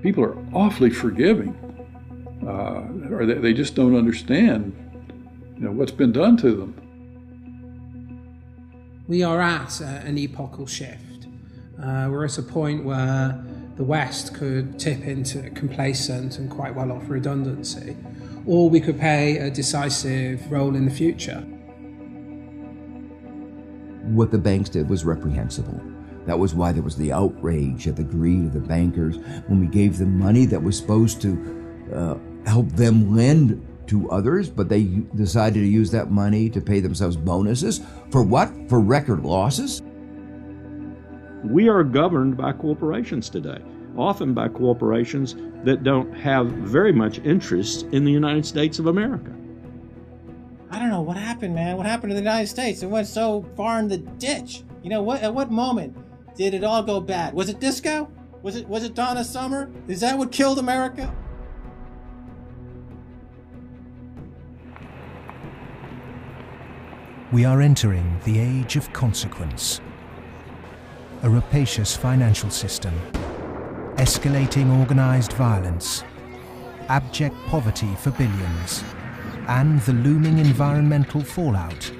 people are awfully forgiving, or they just don't understand, what's been done to them. We are at an epochal shift. We're at a point where the West could tip into complacent and quite well off redundancy, or we could play a decisive role in the future. What the banks did was reprehensible. That was why there was the outrage at the greed of the bankers when we gave them money that was supposed to help them lend to others, but they decided to use that money to pay themselves bonuses. For what? For record losses? We are governed by corporations today, often by corporations that don't have very much interest in the United States of America. I don't know what happened, man. What happened to the United States? It went so far in the ditch. At what moment did it all go bad? Was it disco? Was it Donna Summer? Is that what killed America? We are entering the age of consequence. A rapacious financial system, escalating organized violence, abject poverty for billions, and the looming environmental fallout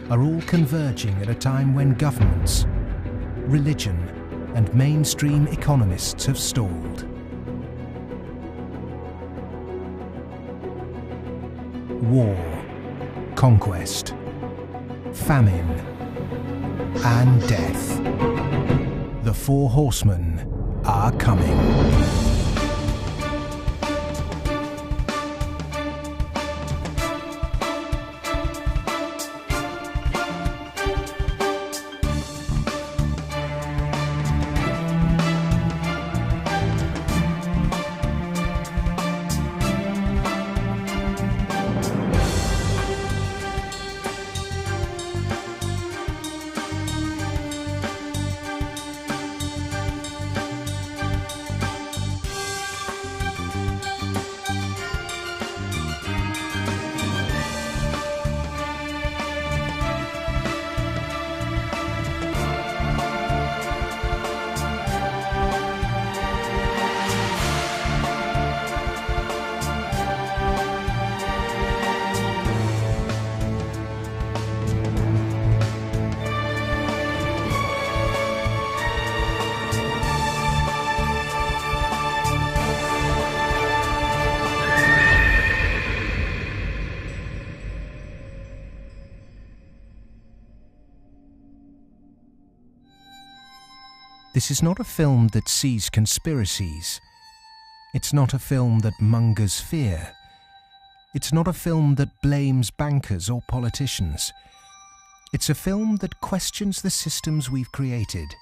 are all converging at a time when governments, religion, and mainstream economists have stalled. War, conquest, famine, and death. The four horsemen are coming. This is not a film that sees conspiracies. It's not a film that mongers fear. It's not a film that blames bankers or politicians. It's a film that questions the systems we've created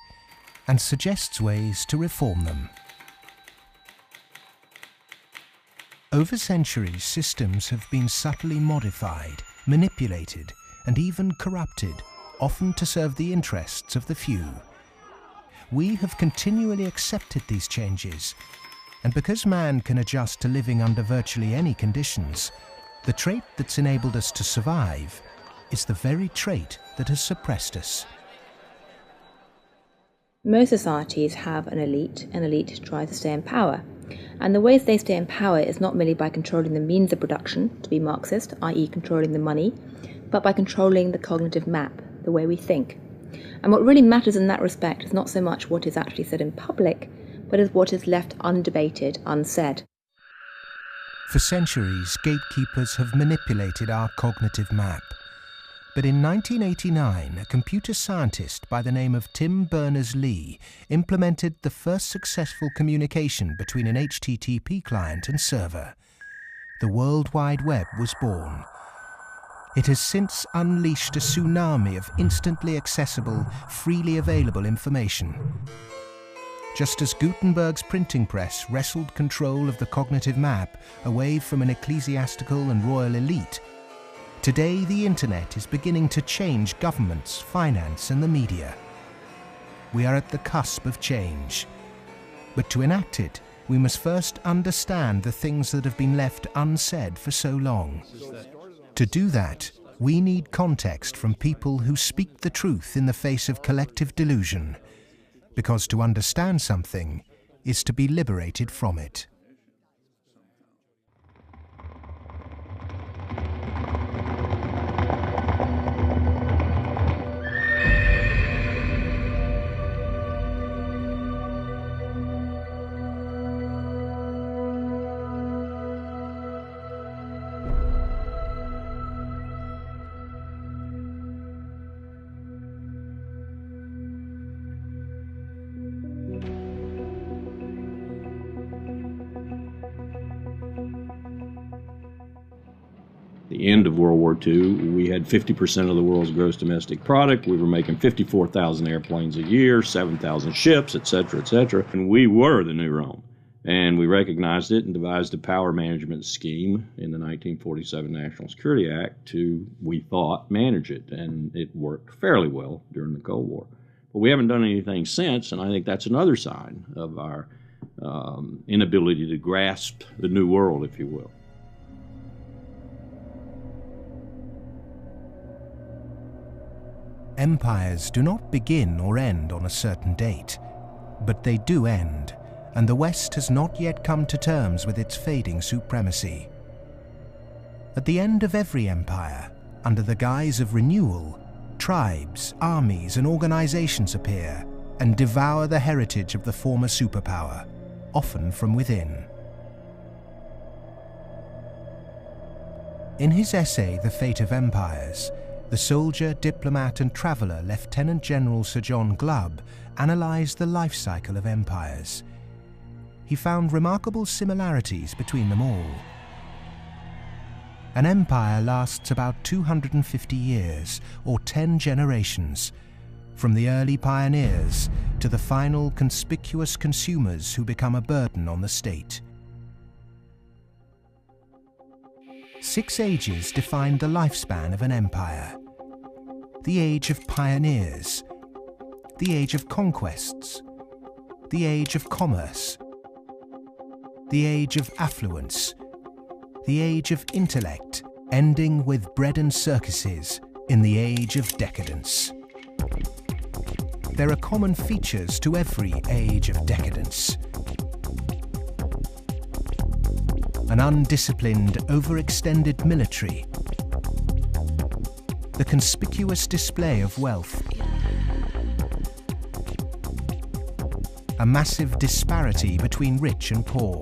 and suggests ways to reform them. Over centuries, systems have been subtly modified, manipulated, and even corrupted, often to serve the interests of the few. We have continually accepted these changes, and because man can adjust to living under virtually any conditions, the trait that's enabled us to survive is the very trait that has suppressed us. Most societies have an elite, and elite tries to stay in power. And the ways they stay in power is not merely by controlling the means of production, to be Marxist, i.e. controlling the money, but by controlling the cognitive map, the way we think. And what really matters in that respect is not so much what is actually said in public, but is what is left undebated, unsaid. For centuries, gatekeepers have manipulated our cognitive map. But in 1989, a computer scientist by the name of Tim Berners-Lee implemented the first successful communication between an HTTP client and server. The World Wide Web was born. It has since unleashed a tsunami of instantly accessible, freely available information. Just as Gutenberg's printing press wrestled control of the cognitive map away from an ecclesiastical and royal elite, today the internet is beginning to change governments, finance, and the media. We are at the cusp of change. But to enact it, we must first understand the things that have been left unsaid for so long. To do that, we need context from people who speak the truth in the face of collective delusion. Because to understand something, is to be liberated from it. The end of World War II, we had 50% of the world's gross domestic product. We were making 54,000 airplanes a year, 7,000 ships, et cetera, and we were the new Rome. And we recognized it and devised a power management scheme in the 1947 National Security Act to, we thought, manage it. And it worked fairly well during the Cold War. But we haven't done anything since, and I think that's another sign of our inability to grasp the new world, if you will. Empires do not begin or end on a certain date, but they do end, and the West has not yet come to terms with its fading supremacy. At the end of every empire, under the guise of renewal, tribes, armies, and organizations appear and devour the heritage of the former superpower, often from within. In his essay, The Fate of Empires, the soldier, diplomat, and traveller Lieutenant General Sir John Glubb analysed the life cycle of empires. He found remarkable similarities between them all. An empire lasts about 250 years, or 10 generations, from the early pioneers to the final conspicuous consumers who become a burden on the state. 6 ages defined the lifespan of an empire. The age of pioneers, the age of conquests, the age of commerce, the age of affluence, the age of intellect, ending with bread and circuses in the age of decadence. There are common features to every age of decadence. An undisciplined, overextended military, the conspicuous display of wealth, a massive disparity between rich and poor,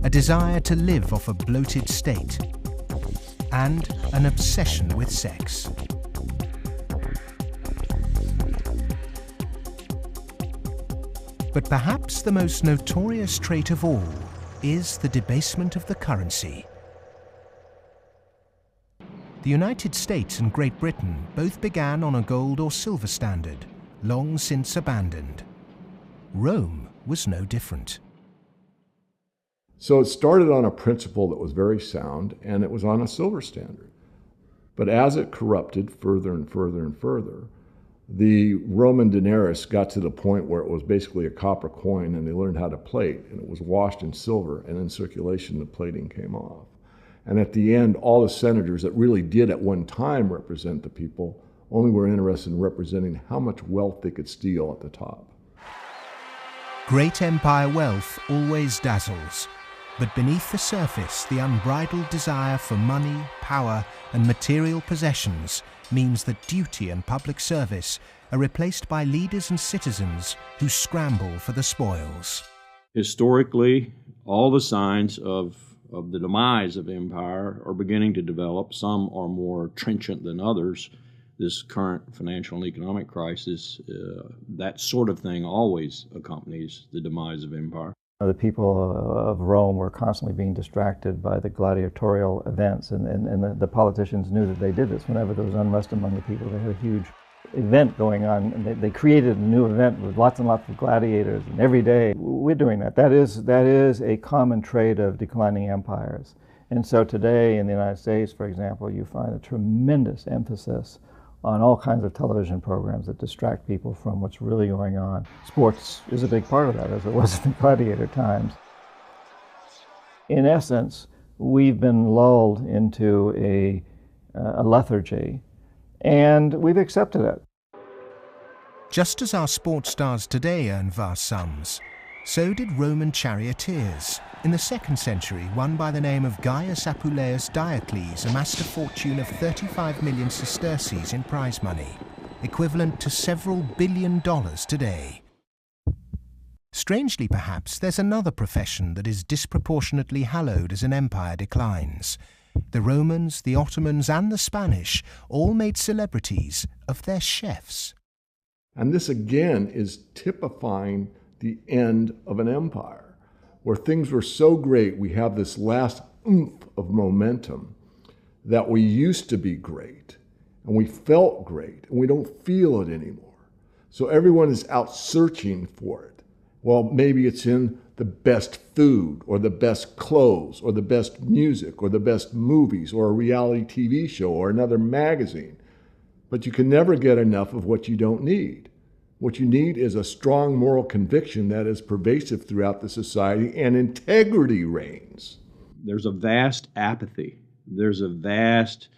a desire to live off a bloated state, and an obsession with sex. But perhaps the most notorious trait of all is the debasement of the currency. The United States and Great Britain both began on a gold or silver standard, long since abandoned. Rome was no different. So it started on a principle that was very sound, and it was on a silver standard. But as it corrupted further and further and further, the Roman denarius got to the point where it was basically a copper coin, and they learned how to plate, and it was washed in silver, and in circulation the plating came off. And at the end, all the senators that really did at one time represent the people only were interested in representing how much wealth they could steal at the top. Great empire wealth always dazzles, but beneath the surface, the unbridled desire for money, power, and material possessions means that duty and public service are replaced by leaders and citizens who scramble for the spoils. Historically, all the signs of the demise of empire are beginning to develop. Some are more trenchant than others. This current financial and economic crisis, that sort of thing always accompanies the demise of empire. The people of Rome were constantly being distracted by the gladiatorial events, and the politicians knew that they did this. Whenever there was unrest among the people, they had a huge event going on, and they created a new event with lots and lots of gladiators, and every day we're doing that. That is a common trait of declining empires. And so today in the United States, for example, you find a tremendous emphasis on all kinds of television programs that distract people from what's really going on. Sports is a big part of that, as it was in the gladiator times. In essence, we've been lulled into a lethargy, and we've accepted it. Just as our sports stars today earn vast sums, so did Roman charioteers. In the 2nd century, one by the name of Gaius Apuleius Diocles amassed a fortune of 35 million sesterces in prize money, equivalent to several $1 billion today. Strangely, perhaps, there's another profession that is disproportionately hallowed as an empire declines. The Romans, the Ottomans, and the Spanish all made celebrities of their chefs. And this again is typifying the end of an empire, where things were so great, we have this last oomph of momentum that we used to be great, and we felt great, and we don't feel it anymore. So everyone is out searching for it. Well, maybe it's in the best food, or the best clothes, or the best music, or the best movies, or a reality TV show, or another magazine. But you can never get enough of what you don't need. What you need is a strong moral conviction that is pervasive throughout the society, and integrity reigns. There's a vast apathy. There's a vast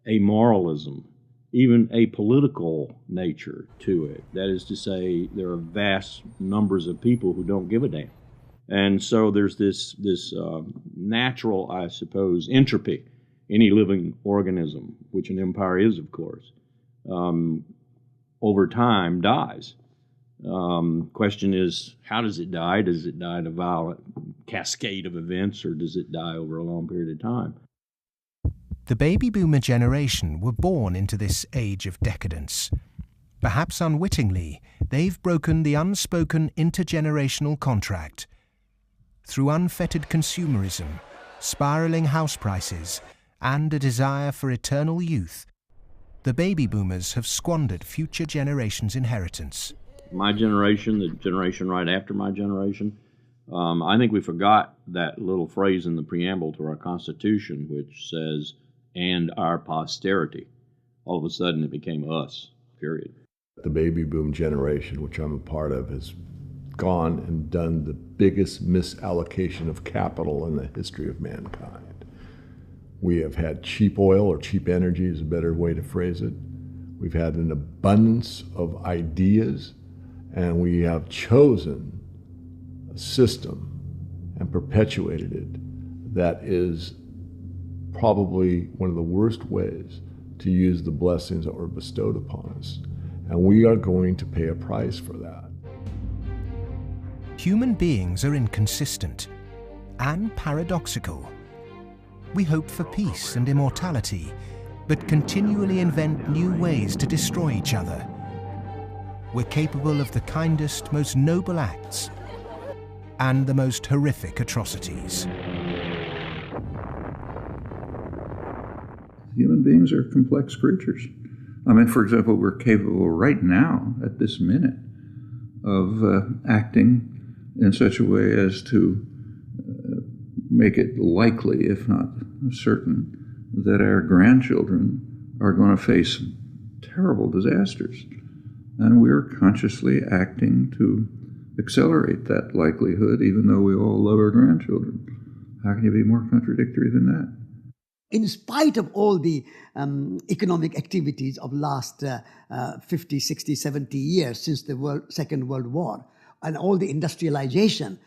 amoralism, even a political nature to it. That is to say, there are vast numbers of people who don't give a damn. And so there's this natural, I suppose, entropy, any living organism, which an empire is, of course, over time dies. Question is, how does it die? Does it die in a violent cascade of events, or does it die over a long period of time? The baby boomer generation were born into this age of decadence. Perhaps unwittingly, they've broken the unspoken intergenerational contract. Through unfettered consumerism, spiraling house prices, and a desire for eternal youth, the baby boomers have squandered future generations' inheritance. My generation, the generation right after my generation, I think we forgot that little phrase in the preamble to our Constitution, which says, "and our posterity." All of a sudden it became us, period. The baby boom generation, which I'm a part of, has gone and done the biggest misallocation of capital in the history of mankind. We have had cheap oil, or cheap energy is a better way to phrase it. We've had an abundance of ideas, and we have chosen a system and perpetuated it that is probably one of the worst ways to use the blessings that were bestowed upon us. And we are going to pay a price for that. Human beings are inconsistent and paradoxical. We hope for peace and immortality, but continually invent new ways to destroy each other. We're capable of the kindest, most noble acts and the most horrific atrocities. Human beings are complex creatures. I mean, for example, we're capable right now, at this minute, of acting in such a way as to make it likely, if not certain, that our grandchildren are going to face terrible disasters. And we're consciously acting to accelerate that likelihood, even though we all love our grandchildren. How can you be more contradictory than that? In spite of all the economic activities of last 50, 60, 70 years since the Second World War, and all the industrialization,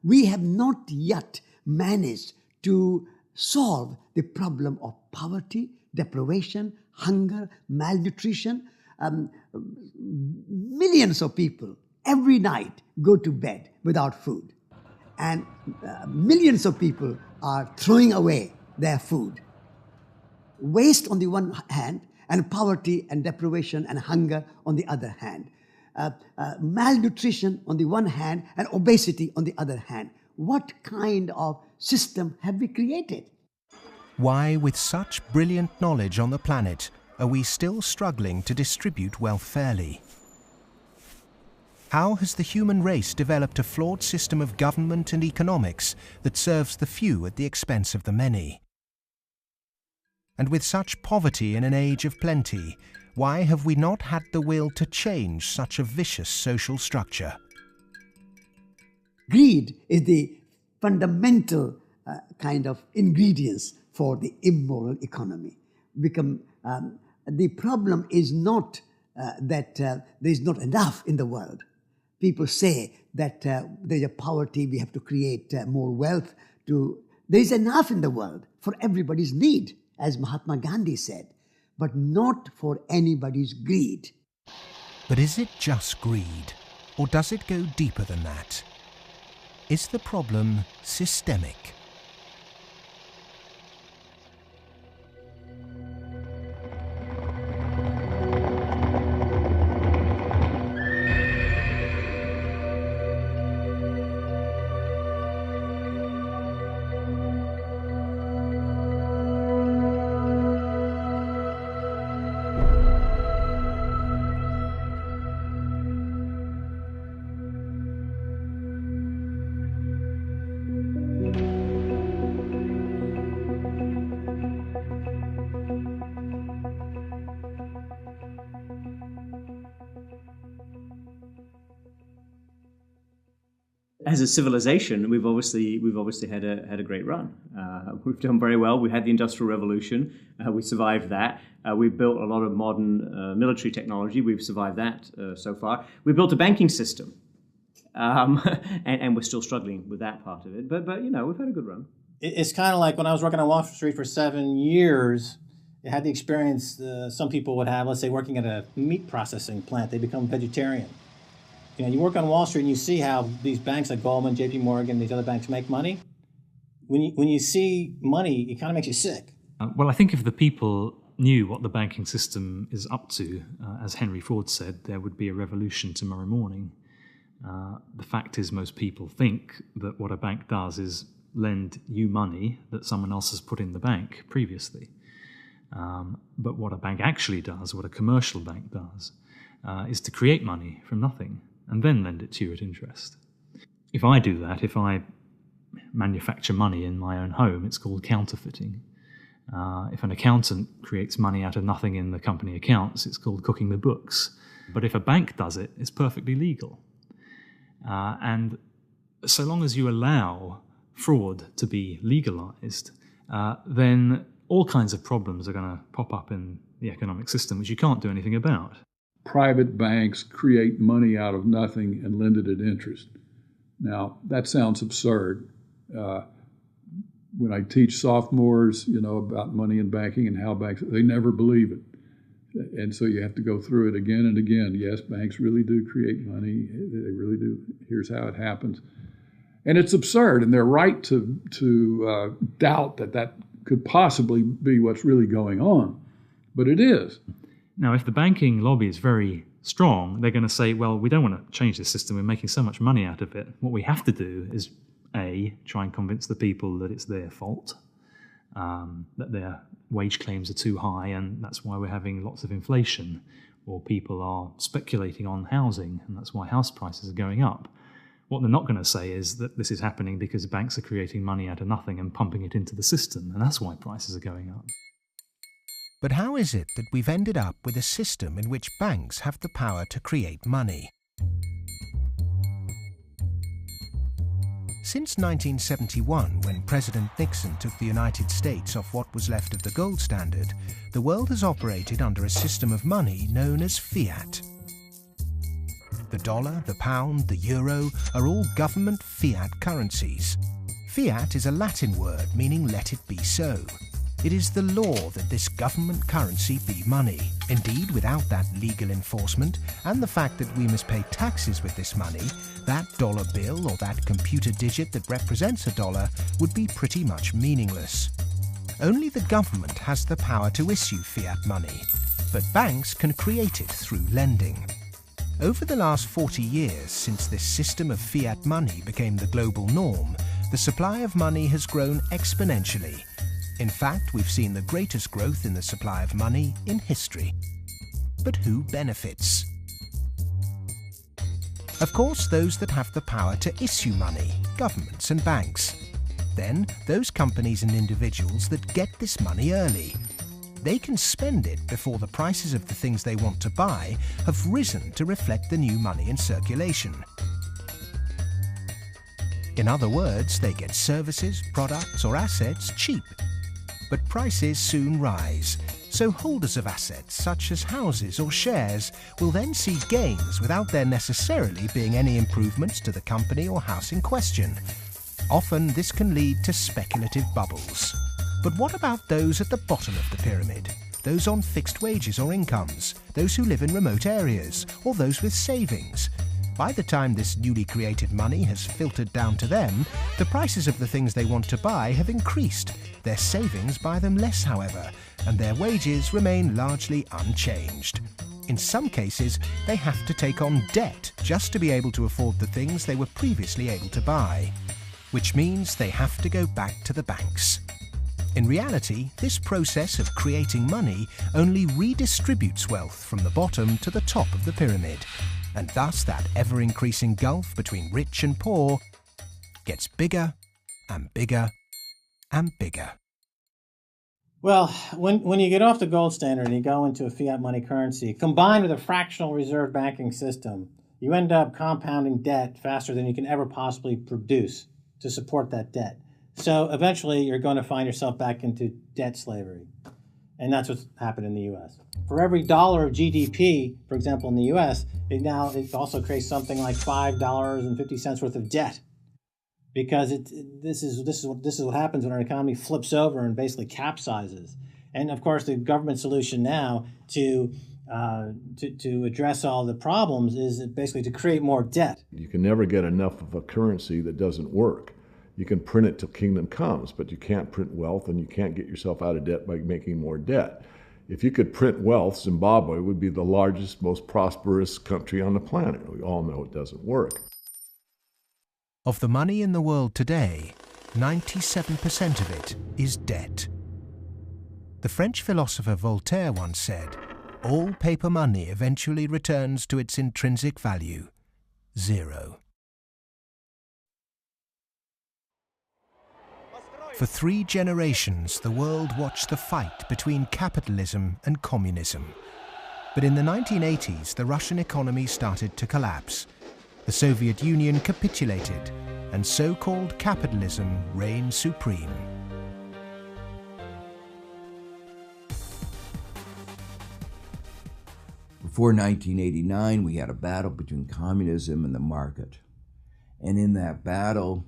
we have not yet managed to solve the problem of poverty, deprivation, hunger, malnutrition. Millions of people every night go to bed without food. And millions of people are throwing away their food. Waste on the one hand, and poverty and deprivation and hunger on the other hand. Malnutrition on the one hand, and obesity on the other hand. What kind of system have we created? Why, with such brilliant knowledge on the planet, are we still struggling to distribute wealth fairly? How has the human race developed a flawed system of government and economics that serves the few at the expense of the many? And with such poverty in an age of plenty, why have we not had the will to change such a vicious social structure? Greed is the fundamental kind of ingredients for the immoral economy. The problem is not that there's not enough in the world. People say that there's a poverty, we have to create more wealth. There's enough in the world for everybody's need, as Mahatma Gandhi said, but not for anybody's greed. But is it just greed, or does it go deeper than that? Is the problem systemic? As a civilization, we've obviously had a great run. We've done very well. We had the Industrial Revolution. We survived that. We've built a lot of modern military technology. We've survived that so far. We built a banking system, and we're still struggling with that part of it. But we've had a good run. It's kind of like when I was working on Wall Street for 7 years. I had the experience some people would have. Let's say working at a meat processing plant, they become vegetarian. You work on Wall Street and you see how these banks like Goldman, J.P. Morgan, these other banks make money. When you see money, it kind of makes you sick. Well, I think if the people knew what the banking system is up to, as Henry Ford said, there would be a revolution tomorrow morning. The fact is, most people think that what a bank does is lend you money that someone else has put in the bank previously. But what a bank actually does, what a commercial bank does, is to create money from nothing and then lend it to you at interest. If I do that, if I manufacture money in my own home, it's called counterfeiting. If an accountant creates money out of nothing in the company accounts, it's called cooking the books. But if a bank does it, it's perfectly legal. And so long as you allow fraud to be legalized, then all kinds of problems are going to pop up in the economic system, which you can't do anything about. Private banks create money out of nothing and lend it at interest. Now, that sounds absurd. When I teach sophomores, about money in banking and how banks, they never believe it. And so you have to go through it again and again. Yes, banks really do create money. They really do. Here's how it happens. And it's absurd, and they're right to doubt that could possibly be what's really going on. But it is. Now, if the banking lobby is very strong, they're going to say, well, we don't want to change this system. We're making so much money out of it. What we have to do is, A, try and convince the people that it's their fault, that their wage claims are too high, and that's why we're having lots of inflation, or people are speculating on housing, and that's why house prices are going up. What they're not going to say is that this is happening because banks are creating money out of nothing and pumping it into the system, and that's why prices are going up. But how is it that we've ended up with a system in which banks have the power to create money? Since 1971, when President Nixon took the United States off what was left of the gold standard, the world has operated under a system of money known as fiat. The dollar, the pound, the euro are all government fiat currencies. Fiat is a Latin word meaning let it be so. It is the law that this government currency be money. Indeed, without that legal enforcement and the fact that we must pay taxes with this money, that dollar bill or that computer digit that represents a dollar would be pretty much meaningless. Only the government has the power to issue fiat money, but banks can create it through lending. Over the last 40 years, since this system of fiat money became the global norm, the supply of money has grown exponentially. In fact, we've seen the greatest growth in the supply of money in history. But who benefits? Of course, those that have the power to issue money, governments and banks. Then, those companies and individuals that get this money early. They can spend it before the prices of the things they want to buy have risen to reflect the new money in circulation. In other words, they get services, products or assets cheap. But prices soon rise, So holders of assets such as houses or shares will then see gains without there necessarily being any improvements to the company or house in question. Often this can lead to speculative bubbles. But what about those at the bottom of the pyramid? Those on fixed wages or incomes, those who live in remote areas, or those with savings? By the time this newly created money has filtered down to them, the prices of the things they want to buy have increased. Their savings buy them less, however, and their wages remain largely unchanged. In some cases, they have to take on debt just to be able to afford the things they were previously able to buy, which means they have to go back to the banks. In reality, this process of creating money only redistributes wealth from the bottom to the top of the pyramid, and thus that ever-increasing gulf between rich and poor gets bigger and bigger and bigger. Well, when you get off the gold standard and you go into a fiat money currency, combined with a fractional reserve banking system, you end up compounding debt faster than you can ever possibly produce to support that debt. So eventually you're going to find yourself back into debt slavery. And that's what's happened in the U.S. For every dollar of GDP, for example, in the U.S., it also creates something like $5.50 worth of debt. Because this is what happens when our economy flips over and basically capsizes. And of course, the government solution now to address all the problems is basically to create more debt. You can never get enough of a currency that doesn't work. You can print it till kingdom comes, but you can't print wealth, and you can't get yourself out of debt by making more debt. If you could print wealth, Zimbabwe would be the largest, most prosperous country on the planet. We all know it doesn't work. Of the money in the world today, 97% of it is debt. The French philosopher Voltaire once said, "All paper money eventually returns to its intrinsic value, zero." For 3 generations, the world watched the fight between capitalism and communism. But in the 1980s, the Russian economy started to collapse. The Soviet Union capitulated, and so-called capitalism reigned supreme. Before 1989, we had a battle between communism and the market. And in that battle,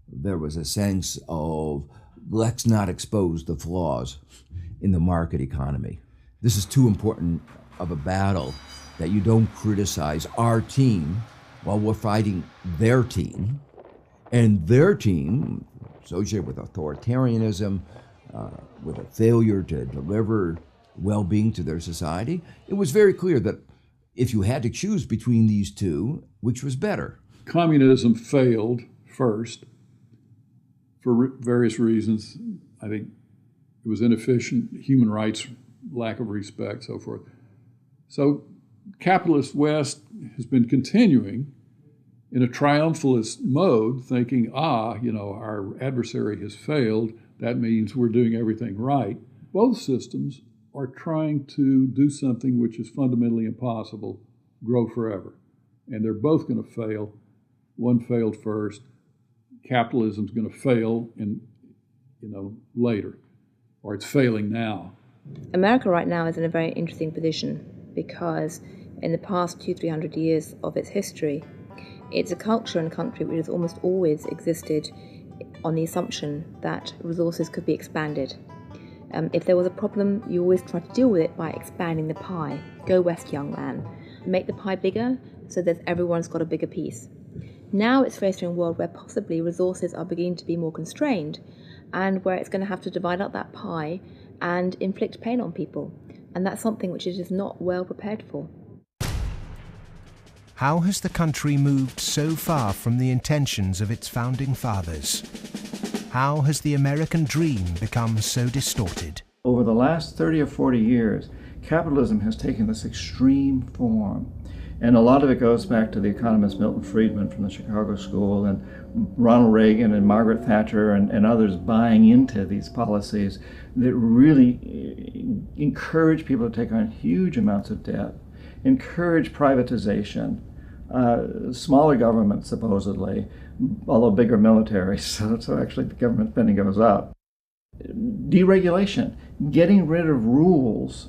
there was a sense of, let's not expose the flaws in the market economy. This is too important of a battle that you don't criticize our team while we're fighting their team. And their team, associated with authoritarianism, with a failure to deliver well-being to their society, it was very clear that if you had to choose between these two, which was better? Communism failed first for various reasons. I think it was inefficient, human rights, lack of respect, so forth. So capitalist West has been continuing in a triumphalist mode, thinking, our adversary has failed. That means we're doing everything right. Both systems are trying to do something which is fundamentally impossible, grow forever. And they're both going to fail. One failed first. Capitalism's going to fail later, or it's failing now. America right now is in a very interesting position because in the past 200-300 years of its history, it's a culture and country which has almost always existed on the assumption that resources could be expanded. If there was a problem, you always try to deal with it by expanding the pie. Go west, young man. Make the pie bigger so that everyone's got a bigger piece. Now it's facing a world where possibly resources are beginning to be more constrained and where it's going to have to divide up that pie and inflict pain on people. And that's something which it is not well prepared for. How has the country moved so far from the intentions of its founding fathers? How has the American dream become so distorted? Over the last 30 or 40 years, capitalism has taken this extreme form. And a lot of it goes back to the economist Milton Friedman from the Chicago School and Ronald Reagan and Margaret Thatcher and others buying into these policies that really encourage people to take on huge amounts of debt, encourage privatization, smaller government supposedly, although bigger military, so actually the government spending goes up. Deregulation, getting rid of rules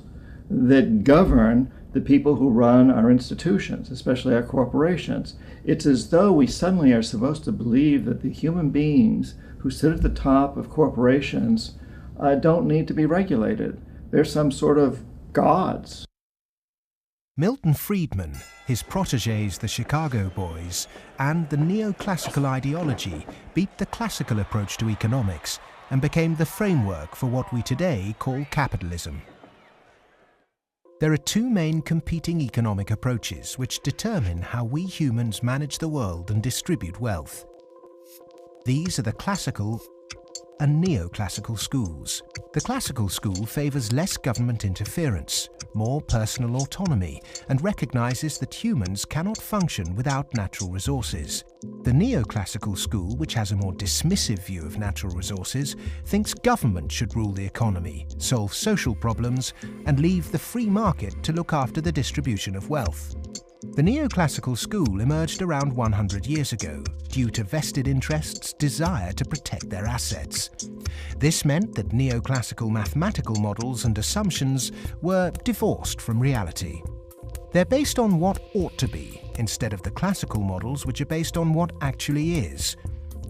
that govern the people who run our institutions, especially our corporations. It's as though we suddenly are supposed to believe that the human beings who sit at the top of corporations don't need to be regulated. They're some sort of gods. Milton Friedman, his protégés the Chicago Boys, and the neoclassical ideology beat the classical approach to economics and became the framework for what we today call capitalism. There are two main competing economic approaches which determine how we humans manage the world and distribute wealth. These are the classical and neoclassical schools. The classical school favours less government interference, more personal autonomy, and recognises that humans cannot function without natural resources. The neoclassical school, which has a more dismissive view of natural resources, thinks government should rule the economy, solve social problems, and leave the free market to look after the distribution of wealth. The neoclassical school emerged around 100 years ago due to vested interests' desire to protect their assets. This meant that neoclassical mathematical models and assumptions were divorced from reality. They're based on what ought to be, instead of the classical models which are based on what actually is.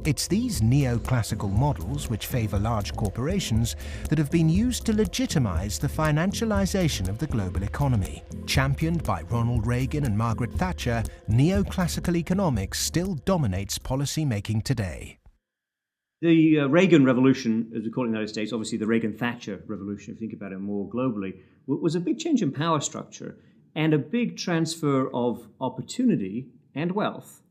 It's these neoclassical models, which favour large corporations, that have been used to legitimise the financialisation of the global economy. Championed by Ronald Reagan and Margaret Thatcher, neoclassical economics still dominates policy-making today. The Reagan Revolution, as we call it in the United States, obviously the Reagan-Thatcher Revolution, if you think about it more globally, was a big change in power structure and a big transfer of opportunity and wealth.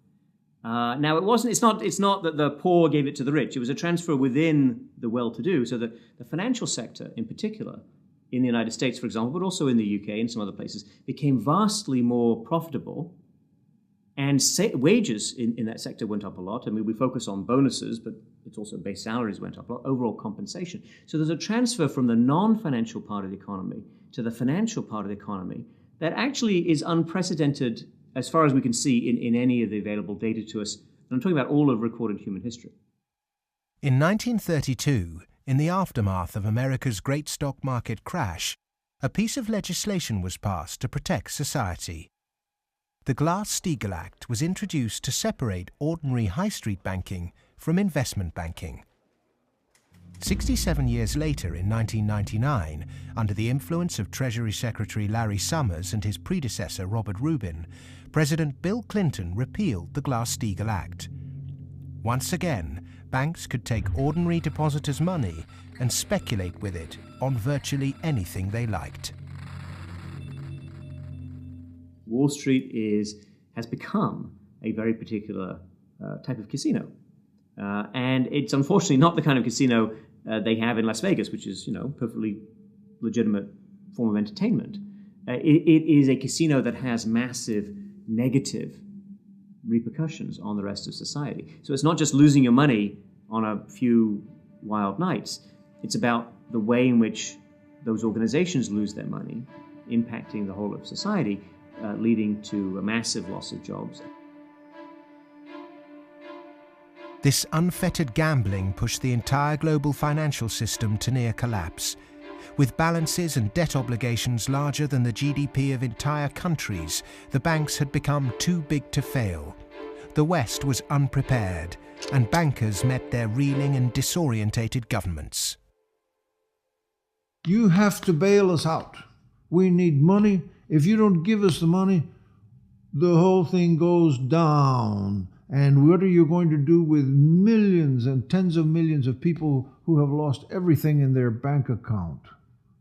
Now, it's not that the poor gave it to the rich. It was a transfer within the well-to-do, so that the financial sector in particular, in the United States, for example, but also in the UK and some other places, became vastly more profitable, and wages in that sector went up a lot. I mean, we focus on bonuses, but it's also base salaries went up a lot, overall compensation. So there's a transfer from the non-financial part of the economy to the financial part of the economy that actually is unprecedented as far as we can see in any of the available data to us. And I'm talking about all of recorded human history. In 1932, in the aftermath of America's great stock market crash, a piece of legislation was passed to protect society. The Glass-Steagall Act was introduced to separate ordinary high street banking from investment banking. 67 years later, in 1999, under the influence of Treasury Secretary Larry Summers and his predecessor Robert Rubin, President Bill Clinton repealed the Glass-Steagall Act. Once again, banks could take ordinary depositors' money and speculate with it on virtually anything they liked. Wall Street has become a very particular type of casino. And it's unfortunately not the kind of casino they have in Las Vegas, which is, perfectly legitimate form of entertainment. It is a casino that has massive negative repercussions on the rest of society. So it's not just losing your money on a few wild nights. It's about the way in which those organizations lose their money, impacting the whole of society, leading to a massive loss of jobs. This unfettered gambling pushed the entire global financial system to near collapse. With balances and debt obligations larger than the GDP of entire countries, the banks had become too big to fail. The West was unprepared, and bankers met their reeling and disorientated governments. You have to bail us out. We need money. If you don't give us the money, the whole thing goes down. And what are you going to do with millions and tens of millions of people who have lost everything in their bank account?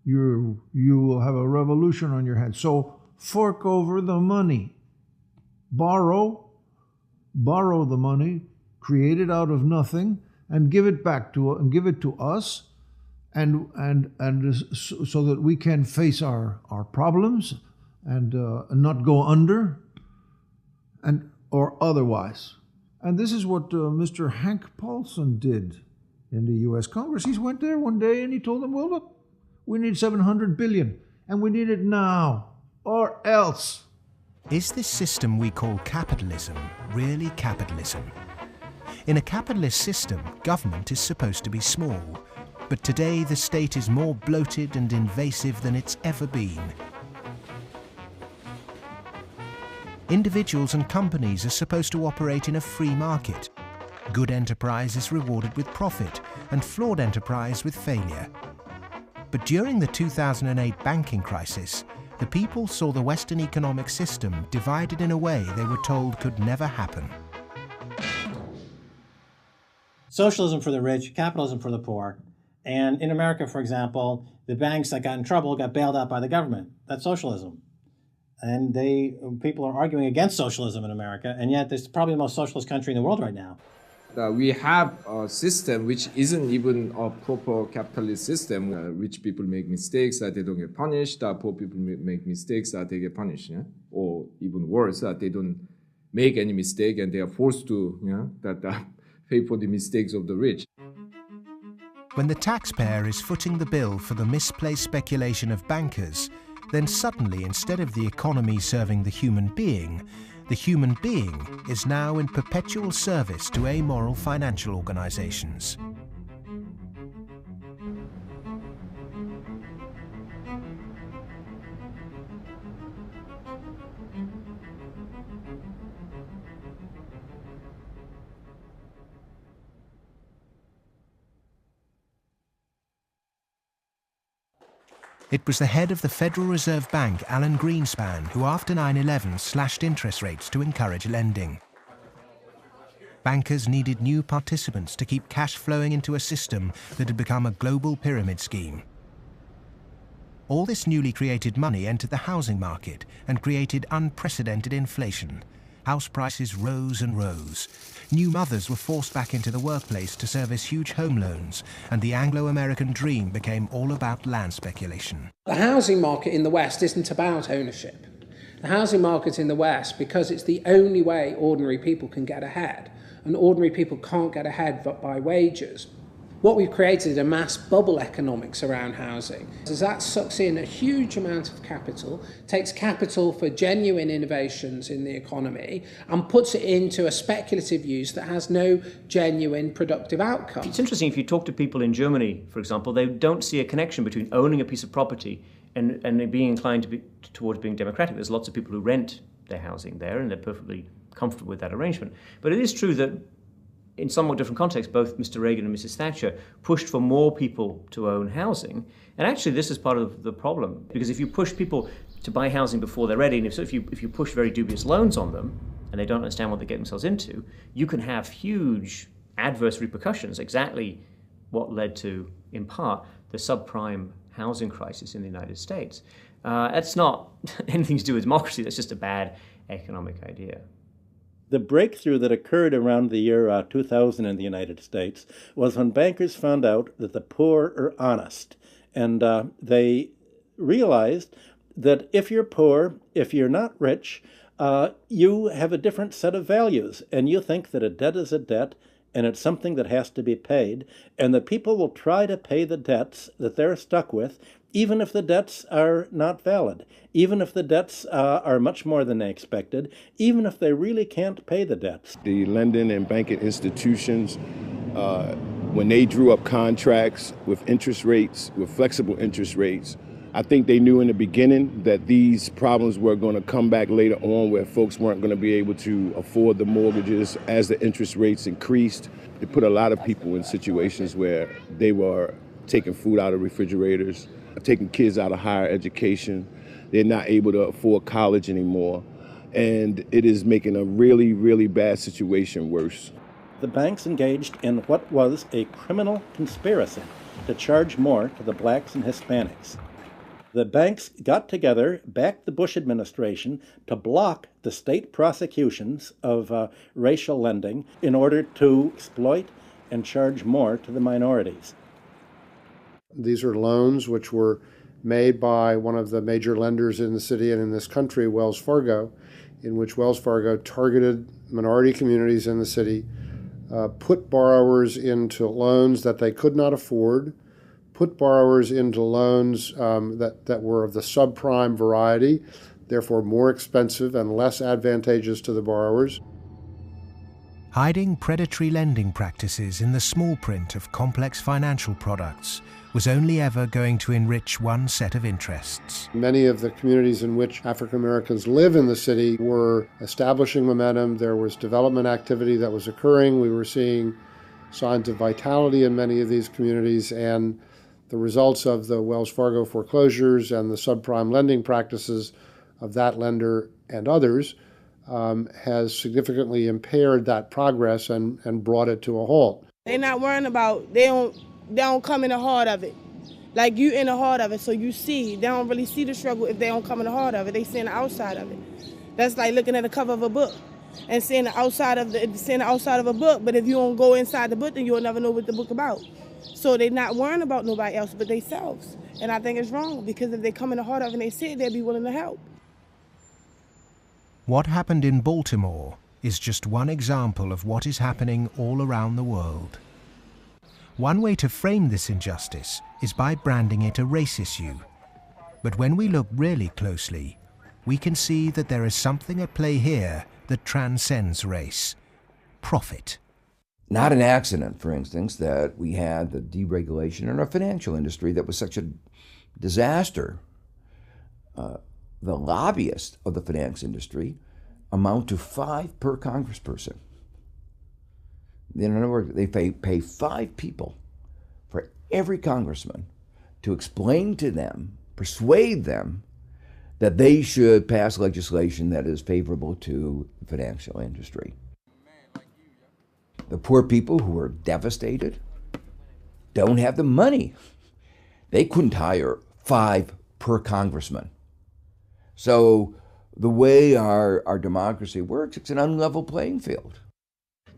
You will have a revolution on your hands. So fork over the money. Borrow the money, create it out of nothing, and give it back to us, and so that we can face our problems and not go under, or otherwise. And this is what Mr. Hank Paulson did in the U.S. Congress. He went there one day and he told them, well, look, we need $700 billion, and we need it now, or else. Is this system we call capitalism really capitalism? In a capitalist system, government is supposed to be small. But today the state is more bloated and invasive than it's ever been. Individuals and companies are supposed to operate in a free market. Good enterprise is rewarded with profit, and flawed enterprise with failure. But during the 2008 banking crisis, the people saw the Western economic system divided in a way they were told could never happen. Socialism for the rich, capitalism for the poor. And in America, for example, the banks that got in trouble got bailed out by the government. That's socialism. And people are arguing against socialism in America, and yet it's probably the most socialist country in the world right now. We have a system which isn't even a proper capitalist system. Rich people make mistakes that they don't get punished. Poor people make mistakes that they get punished. Yeah? Or even worse, that they don't make any mistake and they are forced to pay for the mistakes of the rich. When the taxpayer is footing the bill for the misplaced speculation of bankers, then suddenly, instead of the economy serving the human being is now in perpetual service to amoral financial organizations. It was the head of the Federal Reserve Bank, Alan Greenspan, who after 9/11 slashed interest rates to encourage lending. Bankers needed new participants to keep cash flowing into a system that had become a global pyramid scheme. All this newly created money entered the housing market and created unprecedented inflation. House prices rose and rose. New mothers were forced back into the workplace to service huge home loans, and the Anglo-American dream became all about land speculation. The housing market in the West isn't about ownership. The housing market in the West, because it's the only way ordinary people can get ahead, and ordinary people can't get ahead but by wages. What we've created is a mass bubble economics around housing. As that sucks in a huge amount of capital, takes capital for genuine innovations in the economy, and puts it into a speculative use that has no genuine productive outcome. It's interesting, if you talk to people in Germany, for example, they don't see a connection between owning a piece of property and being inclined towards being democratic. There's lots of people who rent their housing there, and they're perfectly comfortable with that arrangement. But it is true that in somewhat different contexts, both Mr. Reagan and Mrs. Thatcher pushed for more people to own housing. And actually, this is part of the problem, because if you push people to buy housing before they're ready, and if you push very dubious loans on them, and they don't understand what they get themselves into, you can have huge adverse repercussions, exactly what led to, in part, the subprime housing crisis in the United States. That's not anything to do with democracy, that's just a bad economic idea. The breakthrough that occurred around the year 2000 in the United States was when bankers found out that the poor are honest. And they realized that if you're poor, if you're not rich, you have a different set of values. And you think that a debt is a debt, and it's something that has to be paid. And that people will try to pay the debts that they're stuck with, even if the debts are not valid, even if the debts are much more than they expected, even if they really can't pay the debts. The lending and banking institutions, when they drew up contracts with interest rates, with flexible interest rates, I think they knew in the beginning that these problems were going to come back later on, where folks weren't going to be able to afford the mortgages as the interest rates increased. It put a lot of people in situations where they were taking food out of refrigerators, taking kids out of higher education. They're not able to afford college anymore. And it is making a really, really bad situation worse. The banks engaged in what was a criminal conspiracy to charge more to the blacks and Hispanics. The banks got together, backed the Bush administration to block the state prosecutions of racial lending in order to exploit and charge more to the minorities. These are loans which were made by one of the major lenders in the city and in this country, Wells Fargo, in which Wells Fargo targeted minority communities in the city, put borrowers into loans that they could not afford, put borrowers into loans that were of the subprime variety, therefore more expensive and less advantageous to the borrowers. Hiding predatory lending practices in the small print of complex financial products was only ever going to enrich one set of interests. Many of the communities in which African Americans live in the city were establishing momentum. There was development activity that was occurring. We were seeing signs of vitality in many of these communities, and the results of the Wells Fargo foreclosures and the subprime lending practices of that lender and others has significantly impaired that progress and brought it to a halt. They're not worrying about, they don't come in the heart of it. Like, you in the heart of it, so you see. They don't really see the struggle if they don't come in the heart of it. They see the outside of it. That's like looking at the cover of a book and seeing the outside of a book, but if you don't go inside the book, then you'll never know what the book about. So they're not worrying about nobody else but themselves. And I think it's wrong, because if they come in the heart of it and they see it, they'll be willing to help. What happened in Baltimore is just one example of what is happening all around the world. One way to frame this injustice is by branding it a race issue. But when we look really closely, we can see that there is something at play here that transcends race: profit. Not an accident, for instance, that we had the deregulation in our financial industry that was such a disaster. The lobbyists of the finance industry amount to 5 per congressperson. In other words, they pay 5 people for every congressman to explain to them, persuade them, that they should pass legislation that is favorable to the financial industry. The poor people who are devastated don't have the money. They couldn't hire 5 per congressman. So the way our democracy works, it's an unlevel playing field.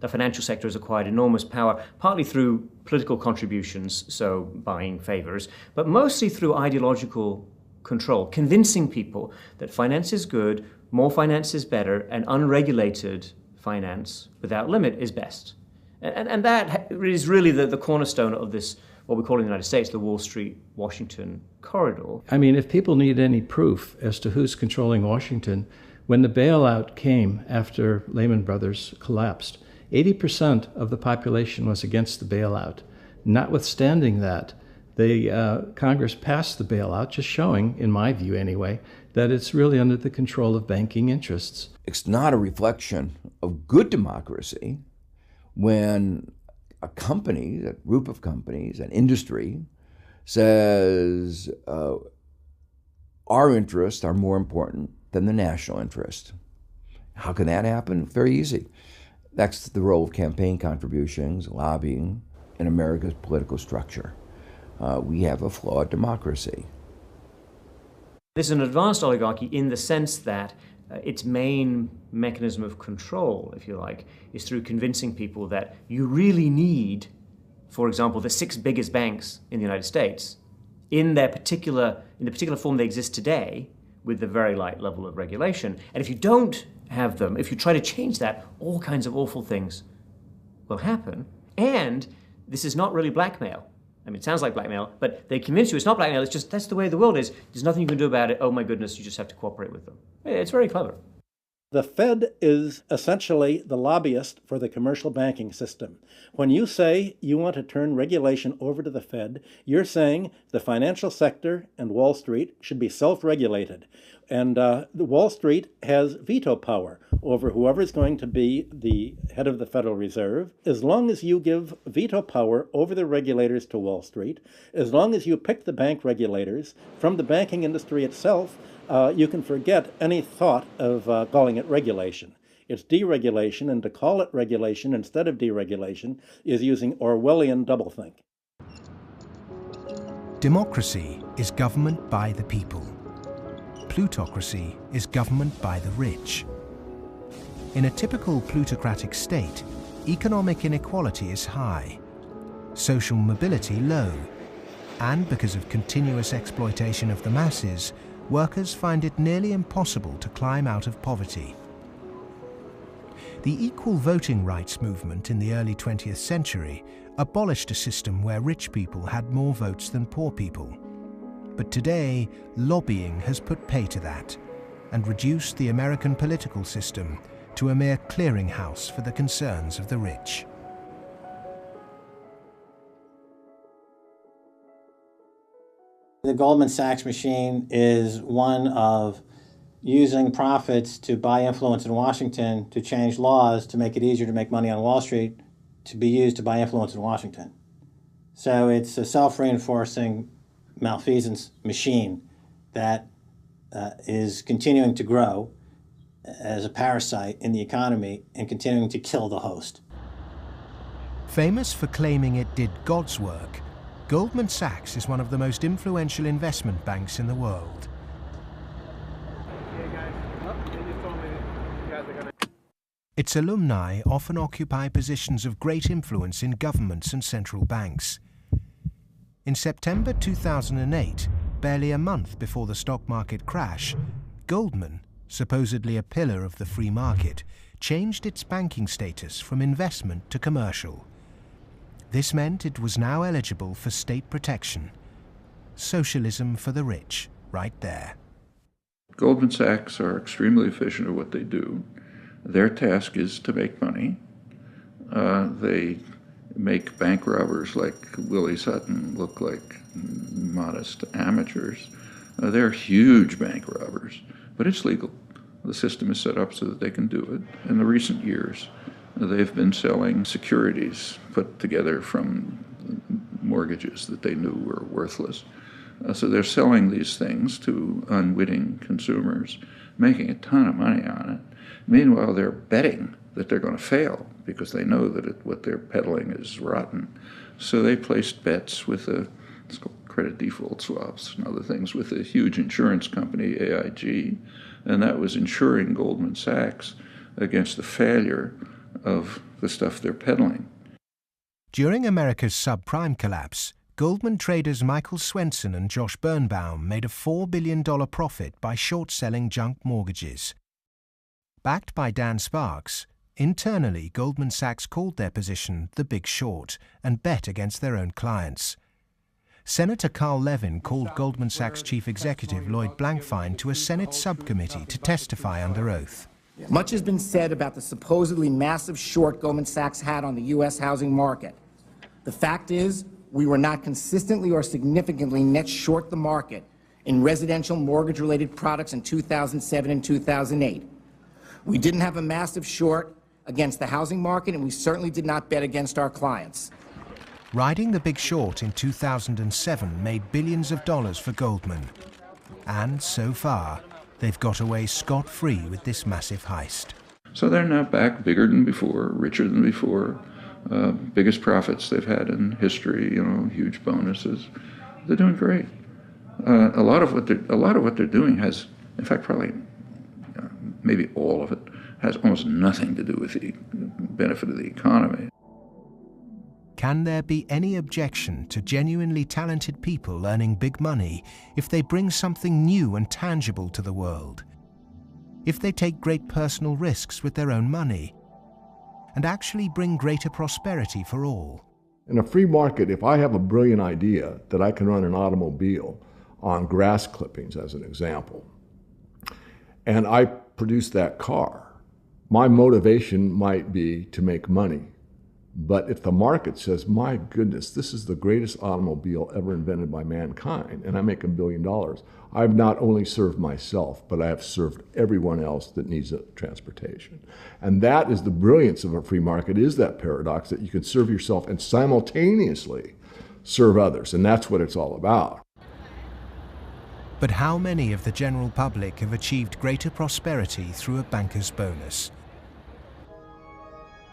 The financial sector has acquired enormous power, partly through political contributions, so buying favors, but mostly through ideological control, convincing people that finance is good, more finance is better, and unregulated finance without limit is best. And that is really the cornerstone of this, what we call in the United States, the Wall Street-Washington corridor. I mean, if people need any proof as to who's controlling Washington, when the bailout came after Lehman Brothers collapsed, 80% of the population was against the bailout. Notwithstanding that, Congress passed the bailout, just showing, in my view anyway, that it's really under the control of banking interests. It's not a reflection of good democracy when a company, a group of companies, an industry, says our interests are more important than the national interest. How can that happen? Very easy. That's the role of campaign contributions, lobbying, in America's political structure. We have a flawed democracy. This is an advanced oligarchy in the sense that its main mechanism of control, if you like, is through convincing people that you really need, for example, the 6 biggest banks in the United States in the particular form they exist today, with the very light level of regulation. And if you don't have them, if you try to change that, all kinds of awful things will happen. And this is not really blackmail. I mean, it sounds like blackmail, but they convince you it's not blackmail, it's just that's the way the world is. There's nothing you can do about it. Oh my goodness, you just have to cooperate with them. It's very clever. The Fed is essentially the lobbyist for the commercial banking system. When you say you want to turn regulation over to the Fed, you're saying the financial sector and Wall Street should be self-regulated. And the Wall Street has veto power over whoever is going to be the head of the Federal Reserve. As long as you give veto power over the regulators to Wall Street, as long as you pick the bank regulators from the banking industry itself, you can forget any thought of calling it regulation. It's deregulation, and to call it regulation instead of deregulation is using Orwellian doublethink. Democracy is government by the people. Plutocracy is government by the rich. In a typical plutocratic state, economic inequality is high, social mobility low, and because of continuous exploitation of the masses, workers find it nearly impossible to climb out of poverty. The equal voting rights movement in the early 20th century abolished a system where rich people had more votes than poor people. But today, lobbying has put pay to that and reduced the American political system to a mere clearinghouse for the concerns of the rich. The Goldman Sachs machine is one of using profits to buy influence in Washington, to change laws, to make it easier to make money on Wall Street, to be used to buy influence in Washington. So it's a self-reinforcing malfeasance machine that is continuing to grow as a parasite in the economy and continuing to kill the host. Famous for claiming it did God's work, Goldman Sachs is one of the most influential investment banks in the world. Its alumni often occupy positions of great influence in governments and central banks. In September 2008, barely a month before the stock market crash, Goldman, supposedly a pillar of the free market, changed its banking status from investment to commercial. This meant it was now eligible for state protection. Socialism for the rich, right there. Goldman Sachs are extremely efficient at what they do. Their task is to make money. They make bank robbers like Willie Sutton look like modest amateurs. They're huge bank robbers, but it's legal. The system is set up so that they can do it. In the recent years, they've been selling securities put together from mortgages that they knew were worthless. So they're selling these things to unwitting consumers, making a ton of money on it. Meanwhile, they're betting that they're going to fail because they know that what they're peddling is rotten. So they placed bets with it's called credit default swaps and other things with a huge insurance company, AIG, and that was insuring Goldman Sachs against the failure of the stuff they're peddling. During America's subprime collapse, Goldman traders Michael Swenson and Josh Birnbaum made a $4 billion profit by short-selling junk mortgages. Backed by Dan Sparks, internally Goldman Sachs called their position the Big Short and bet against their own clients. Senator Carl Levin called Goldman Sachs chief executive Lloyd Blankfein to a Senate subcommittee to testify under oath. Much has been said about the supposedly massive short Goldman Sachs had on the U.S. housing market. The fact is, we were not consistently or significantly net short the market in residential mortgage-related products in 2007 and 2008. We didn't have a massive short against the housing market, and we certainly did not bet against our clients. Riding the Big Short in 2007 made billions of dollars for Goldman. And so far, they've got away scot-free with this massive heist. So they're now back bigger than before, richer than before, biggest profits they've had in history, huge bonuses. They're doing great. A lot of what they're doing has, in fact, probably maybe all of it, has almost nothing to do with the benefit of the economy. Can there be any objection to genuinely talented people earning big money if they bring something new and tangible to the world? If they take great personal risks with their own money and actually bring greater prosperity for all? In a free market, if I have a brilliant idea that I can run an automobile on grass clippings, as an example, and I produce that car, my motivation might be to make money. But if the market says, my goodness, this is the greatest automobile ever invented by mankind, and I make $1 billion, I've not only served myself, but I have served everyone else that needs transportation. And that is the brilliance of a free market, is that paradox that you can serve yourself and simultaneously serve others. And that's what it's all about. But how many of the general public have achieved greater prosperity through a banker's bonus?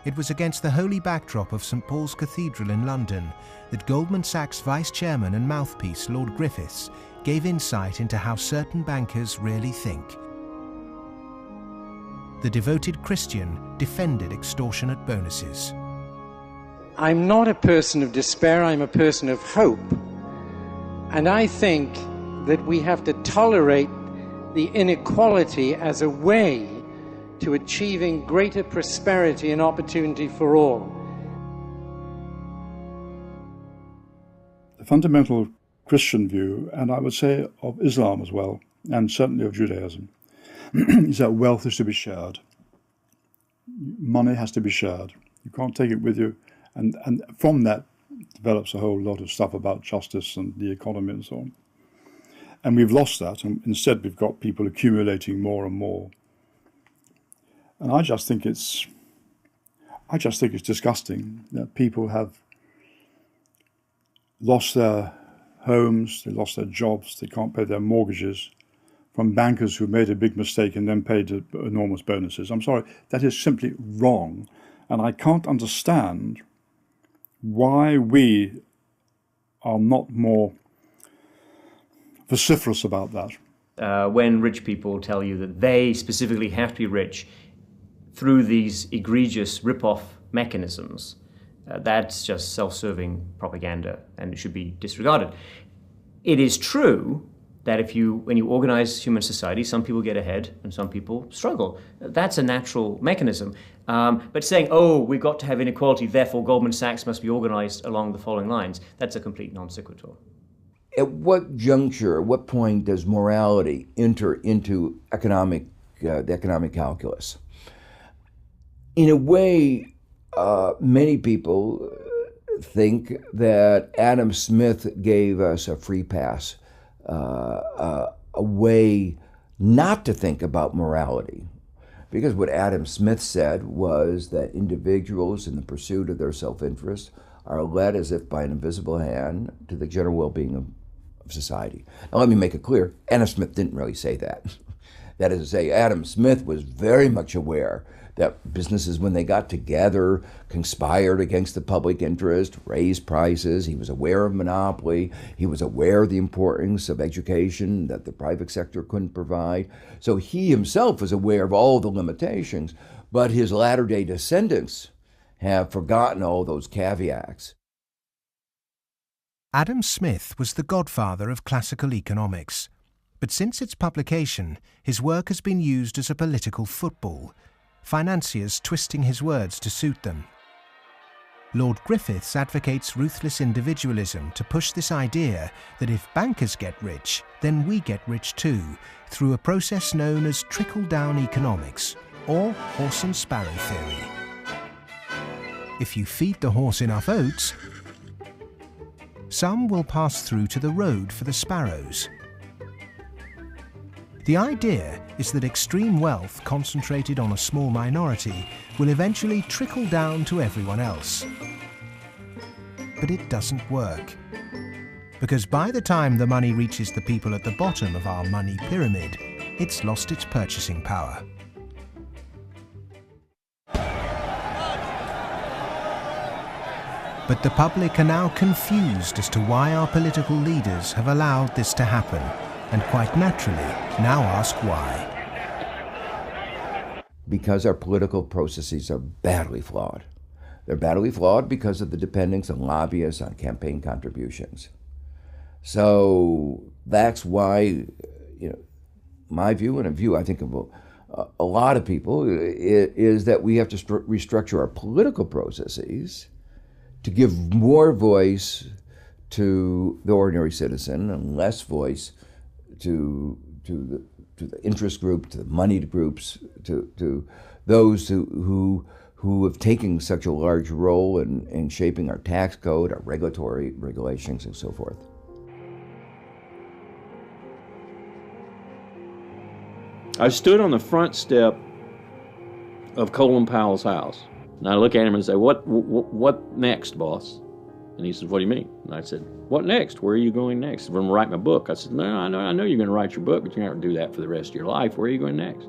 It was against the holy backdrop of St. Paul's Cathedral in London that Goldman Sachs vice chairman and mouthpiece Lord Griffiths gave insight into how certain bankers really think. The devoted Christian defended extortionate bonuses. I'm not a person of despair, I'm a person of hope. And I think that we have to tolerate the inequality as a way to achieving greater prosperity and opportunity for all. The fundamental Christian view, and I would say of Islam as well, and certainly of Judaism, is that wealth is to be shared. money has to be shared. You can't take it with you. And from that develops a whole lot of stuff about justice and the economy and so on. And we've lost that, and instead we've got people accumulating more and more. And I just think it's disgusting that people have lost their homes, they lost their jobs, they can't pay their mortgages from bankers who made a big mistake and then paid enormous bonuses. I'm sorry, that is simply wrong. And I can't understand why we are not more vociferous about that. When rich people tell you that they specifically have to be rich through these egregious rip-off mechanisms, that's just self-serving propaganda and it should be disregarded. It is true that when you organize human society, some people get ahead and some people struggle. That's a natural mechanism. But saying, we've got to have inequality, therefore Goldman Sachs must be organized along the following lines, that's a complete non sequitur. At what juncture, at what point does morality enter into the economic calculus? In a way, many people think that Adam Smith gave us a free pass, a way not to think about morality. Because what Adam Smith said was that individuals in the pursuit of their self-interest are led as if by an invisible hand to the general well-being of society. Now let me make it clear, Adam Smith didn't really say that. That is to say, Adam Smith was very much aware that businesses, when they got together, conspired against the public interest, raised prices. He was aware of monopoly. He was aware of the importance of education that the private sector couldn't provide. So he himself was aware of all the limitations, but his latter-day descendants have forgotten all those caveats. Adam Smith was the godfather of classical economics, but since its publication, his work has been used as a political football, financiers twisting his words to suit them. Lord Griffiths advocates ruthless individualism to push this idea that if bankers get rich, then we get rich too, through a process known as trickle-down economics, or horse and sparrow theory. If you feed the horse enough oats, some will pass through to the road for the sparrows. The idea is that extreme wealth concentrated on a small minority will eventually trickle down to everyone else. But it doesn't work. Because by the time the money reaches the people at the bottom of our money pyramid, it's lost its purchasing power. But the public are now confused as to why our political leaders have allowed this to happen, and quite naturally now ask why. Because our political processes are badly flawed. They're badly flawed because of the dependence on lobbyists, on campaign contributions. So that's why, my view and a view I think of a lot of people is that we have to restructure our political processes to give more voice to the ordinary citizen and less voice to the interest group, to the moneyed groups, to those who have taken such a large role in shaping our tax code, our regulatory regulations, and so forth. I stood on the front step of Colin Powell's house, and I look at him and say, "What next, boss?" And he said, "What do you mean?" And I said, "What next? Where are you going next?" "I'm going to write my book." I said, "No, I know you're going to write your book, but you're not going to do that for the rest of your life. Where are you going next?"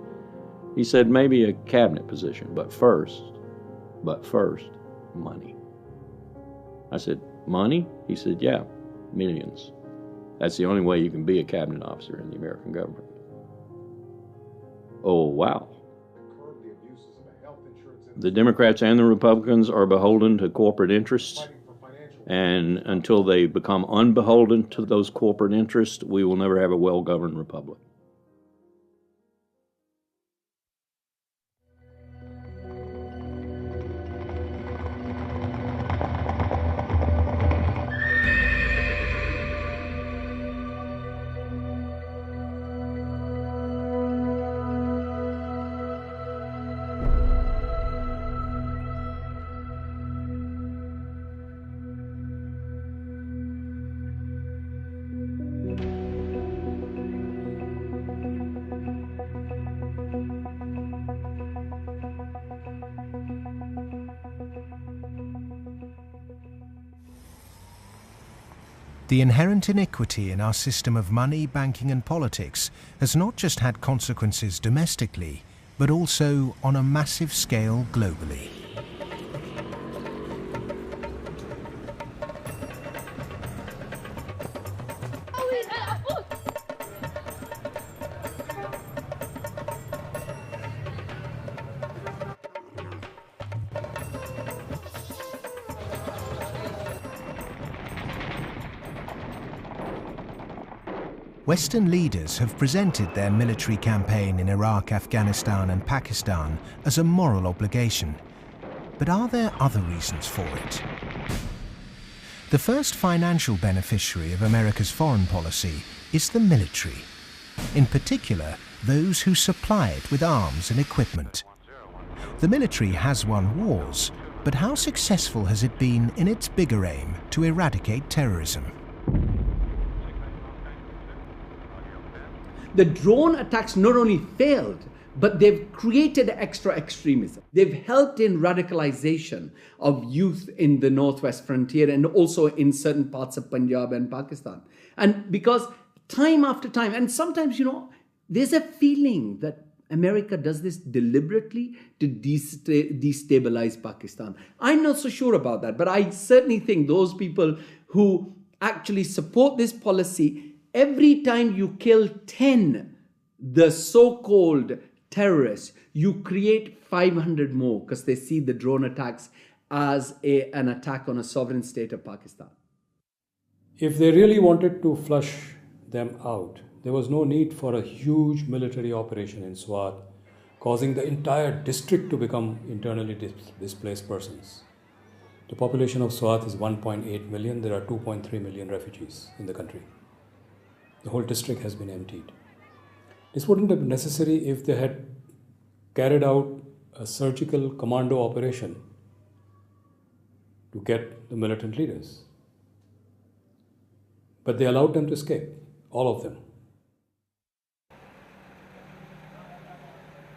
He said, "Maybe a cabinet position, but first, money." I said, "Money?" He said, "Yeah, millions. That's the only way you can be a cabinet officer in the American government." Oh, wow. The Democrats and the Republicans are beholden to corporate interests. And until they become unbeholden to those corporate interests, we will never have a well-governed republic. The inherent iniquity in our system of money, banking and politics has not just had consequences domestically, but also on a massive scale globally. Western leaders have presented their military campaign in Iraq, Afghanistan and Pakistan as a moral obligation. But are there other reasons for it? The first financial beneficiary of America's foreign policy is the military. In particular, those who supply it with arms and equipment. The military has won wars, but how successful has it been in its bigger aim to eradicate terrorism? The drone attacks not only failed, but they've created extra extremism. They've helped in radicalization of youth in the northwest frontier and also in certain parts of Punjab and Pakistan. And because time after time, and sometimes, there's a feeling that America does this deliberately to destabilize Pakistan. I'm not so sure about that, but I certainly think those people who actually support this policy, every time you kill 10, the so-called terrorists, you create 500 more because they see the drone attacks as an attack on a sovereign state of Pakistan. If they really wanted to flush them out, there was no need for a huge military operation in Swat, causing the entire district to become internally displaced persons. The population of Swat is 1.8 million. There are 2.3 million refugees in the country. The whole district has been emptied. This wouldn't have been necessary if they had carried out a surgical commando operation to get the militant leaders. But they allowed them to escape, all of them.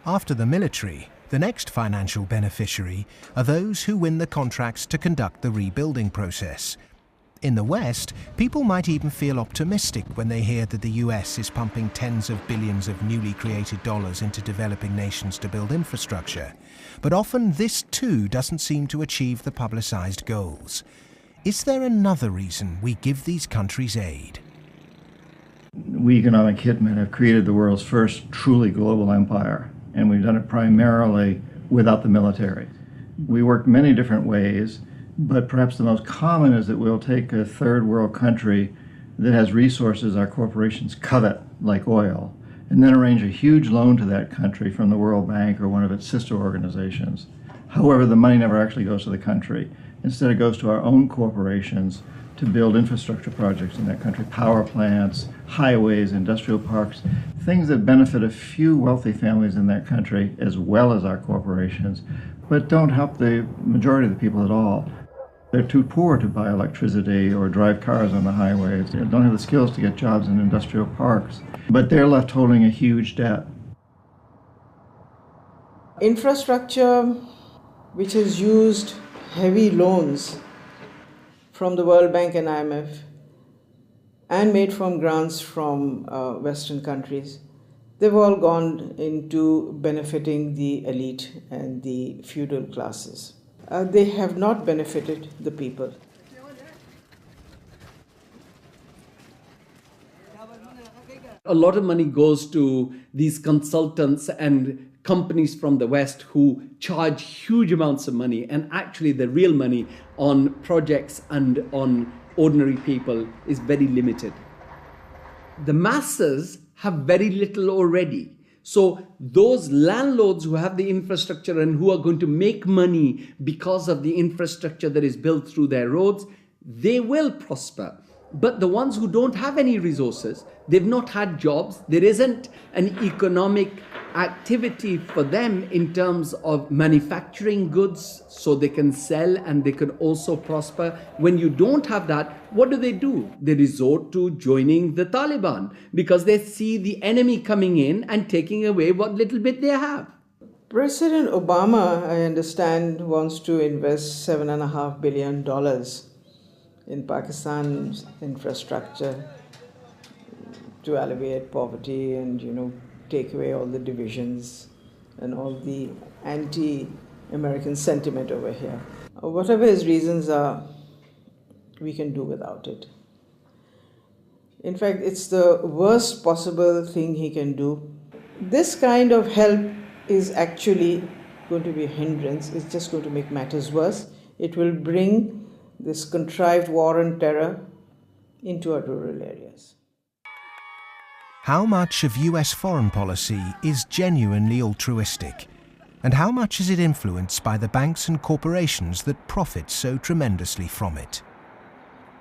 After the military, the next financial beneficiary are those who win the contracts to conduct the rebuilding process. In the West, people might even feel optimistic when they hear that the US is pumping tens of billions of newly created dollars into developing nations to build infrastructure. But often this too doesn't seem to achieve the publicized goals. Is there another reason we give these countries aid? We economic hitmen have created the world's first truly global empire, and we've done it primarily without the military. We work many different ways, but perhaps the most common is that we'll take a third world country that has resources our corporations covet, like oil, and then arrange a huge loan to that country from the World Bank or one of its sister organizations. However, the money never actually goes to the country. Instead, it goes to our own corporations to build infrastructure projects in that country, power plants, highways, industrial parks, things that benefit a few wealthy families in that country as well as our corporations, but don't help the majority of the people at all. They're too poor to buy electricity or drive cars on the highways. They don't have the skills to get jobs in industrial parks. But they're left holding a huge debt. Infrastructure which has used heavy loans from the World Bank and IMF and made from grants from Western countries, they've all gone into benefiting the elite and the feudal classes. They have not benefited the people. A lot of money goes to these consultants and companies from the West who charge huge amounts of money, and actually the real money on projects and on ordinary people is very limited. The masses have very little already. So those landlords who have the infrastructure and who are going to make money because of the infrastructure that is built through their roads, they will prosper. But the ones who don't have any resources, they've not had jobs, there isn't an economic activity for them in terms of manufacturing goods so they can sell and they can also prosper. When you don't have that, what do? They resort to joining the Taliban because they see the enemy coming in and taking away what little bit they have. President Obama, I understand, wants to invest $7.5 billion in Pakistan's infrastructure to alleviate poverty and, take away all the divisions and all the anti-American sentiment over here. Whatever his reasons are, we can do without it. In fact, it's the worst possible thing he can do. This kind of help is actually going to be a hindrance. It's just going to make matters worse. It will bring this contrived war and terror into our rural areas. How much of US foreign policy is genuinely altruistic? And how much is it influenced by the banks and corporations that profit so tremendously from it?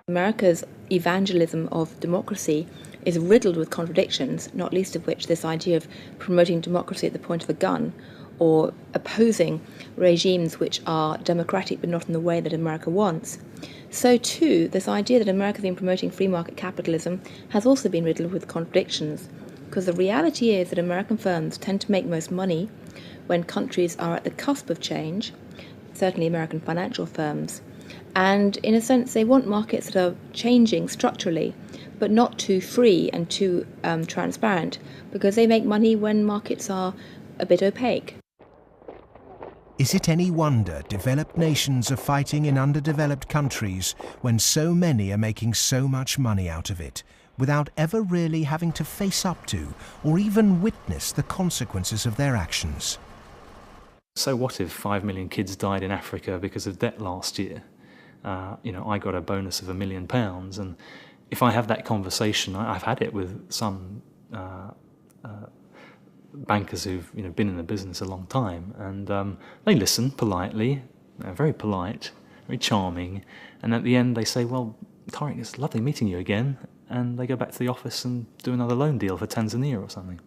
America's evangelism of democracy is riddled with contradictions, not least of which this idea of promoting democracy at the point of a gun, or opposing regimes which are democratic but not in the way that America wants. So too, this idea that America has been promoting free market capitalism has also been riddled with contradictions, because the reality is that American firms tend to make most money when countries are at the cusp of change, certainly American financial firms, and in a sense they want markets that are changing structurally, but not too free and too transparent, because they make money when markets are a bit opaque. Is it any wonder developed nations are fighting in underdeveloped countries when so many are making so much money out of it, without ever really having to face up to or even witness the consequences of their actions? So what if 5 million kids died in Africa because of debt last year? I got a bonus of £1 million, and if I have that conversation, I've had it with some bankers who've been in the business a long time, and they listen politely, they're very polite, very charming, and at the end they say, "Well, Tariq, it's lovely meeting you again," and they go back to the office and do another loan deal for Tanzania or something.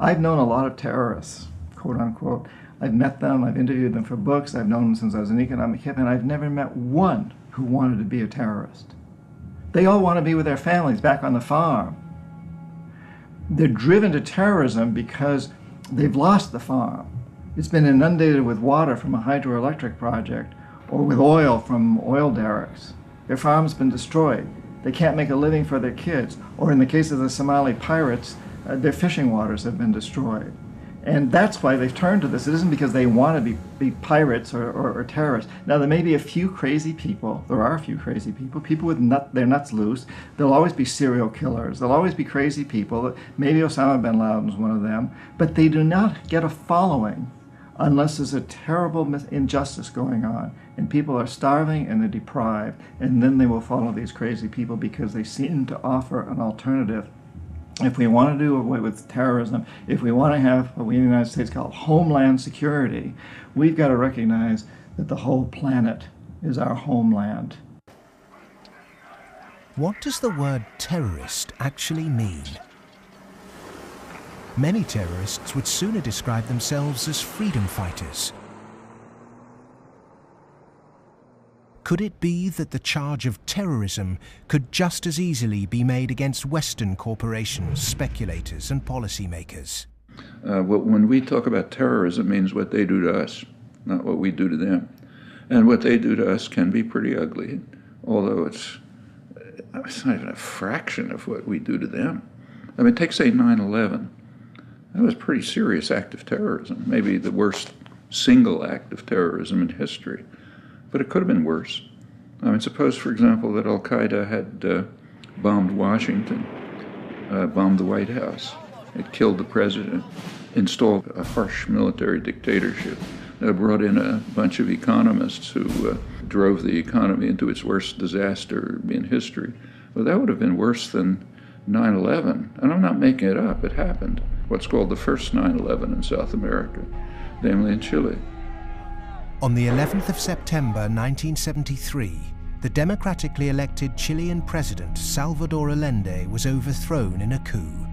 I've known a lot of terrorists, quote unquote. I've met them, I've interviewed them for books, I've known them since I was an economic hip, and I've never met one who wanted to be a terrorist. They all want to be with their families back on the farm. They're driven to terrorism because they've lost the farm. It's been inundated with water from a hydroelectric project or with oil from oil derricks. Their farm's been destroyed. They can't make a living for their kids. Or in the case of the Somali pirates, their fishing waters have been destroyed. And that's why they've turned to this. It isn't because they want to be pirates or terrorists. Now, there may be a few crazy people. There are a few crazy people with their nuts loose. There'll always be serial killers. There'll always be crazy people. Maybe Osama bin Laden's one of them. But they do not get a following unless there's a terrible injustice going on. And people are starving and they're deprived. And then they will follow these crazy people because they seem to offer an alternative. If we want to do away with terrorism, if we want to have what we in the United States call homeland security, we've got to recognize that the whole planet is our homeland. What does the word terrorist actually mean? Many terrorists would sooner describe themselves as freedom fighters. Could it be that the charge of terrorism could just as easily be made against Western corporations, speculators and policymakers? When we talk about terrorism, it means what they do to us, not what we do to them. And what they do to us can be pretty ugly, although it's not even a fraction of what we do to them. I mean, take, say, 9/11. That was a pretty serious act of terrorism, maybe the worst single act of terrorism in history. But it could have been worse. I mean, suppose, for example, that Al-Qaeda had bombed Washington, bombed the White House. It killed the president, installed a harsh military dictatorship, brought in a bunch of economists who drove the economy into its worst disaster in history. Well, that would have been worse than 9/11. And I'm not making it up. It happened. What's called the first 9/11 in South America, namely in Chile. On the 11th of September 1973, the democratically elected Chilean president Salvador Allende was overthrown in a coup.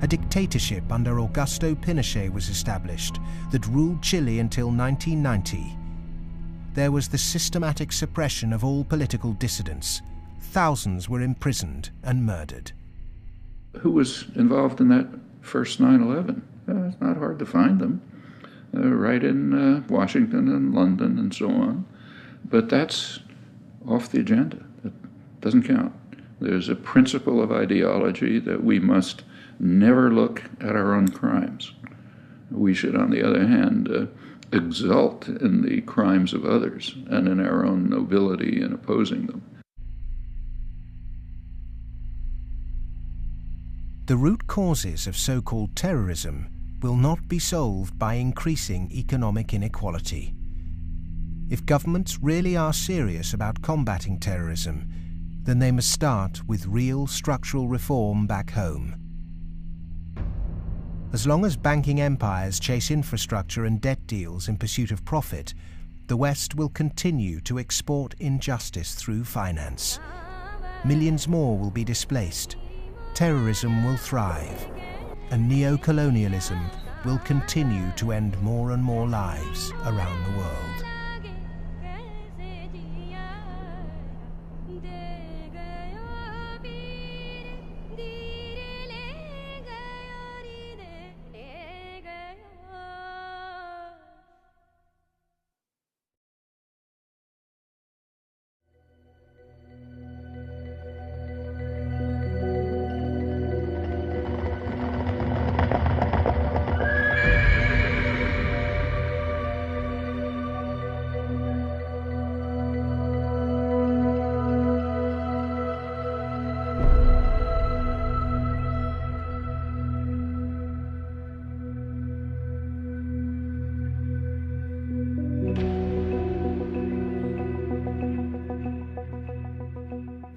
A dictatorship under Augusto Pinochet was established that ruled Chile until 1990. There was the systematic suppression of all political dissidents. Thousands were imprisoned and murdered. Who was involved in that first 9/11? It's not hard to find them. Right in Washington and London and so on. But that's off the agenda. It doesn't count. There's a principle of ideology that we must never look at our own crimes. We should, on the other hand, exult in the crimes of others and in our own nobility in opposing them. The root causes of so-called terrorism will not be solved by increasing economic inequality. If governments really are serious about combating terrorism, then they must start with real structural reform back home. As long as banking empires chase infrastructure and debt deals in pursuit of profit, the West will continue to export injustice through finance. Millions more will be displaced. Terrorism will thrive, and neo-colonialism will continue to end more and more lives around the world.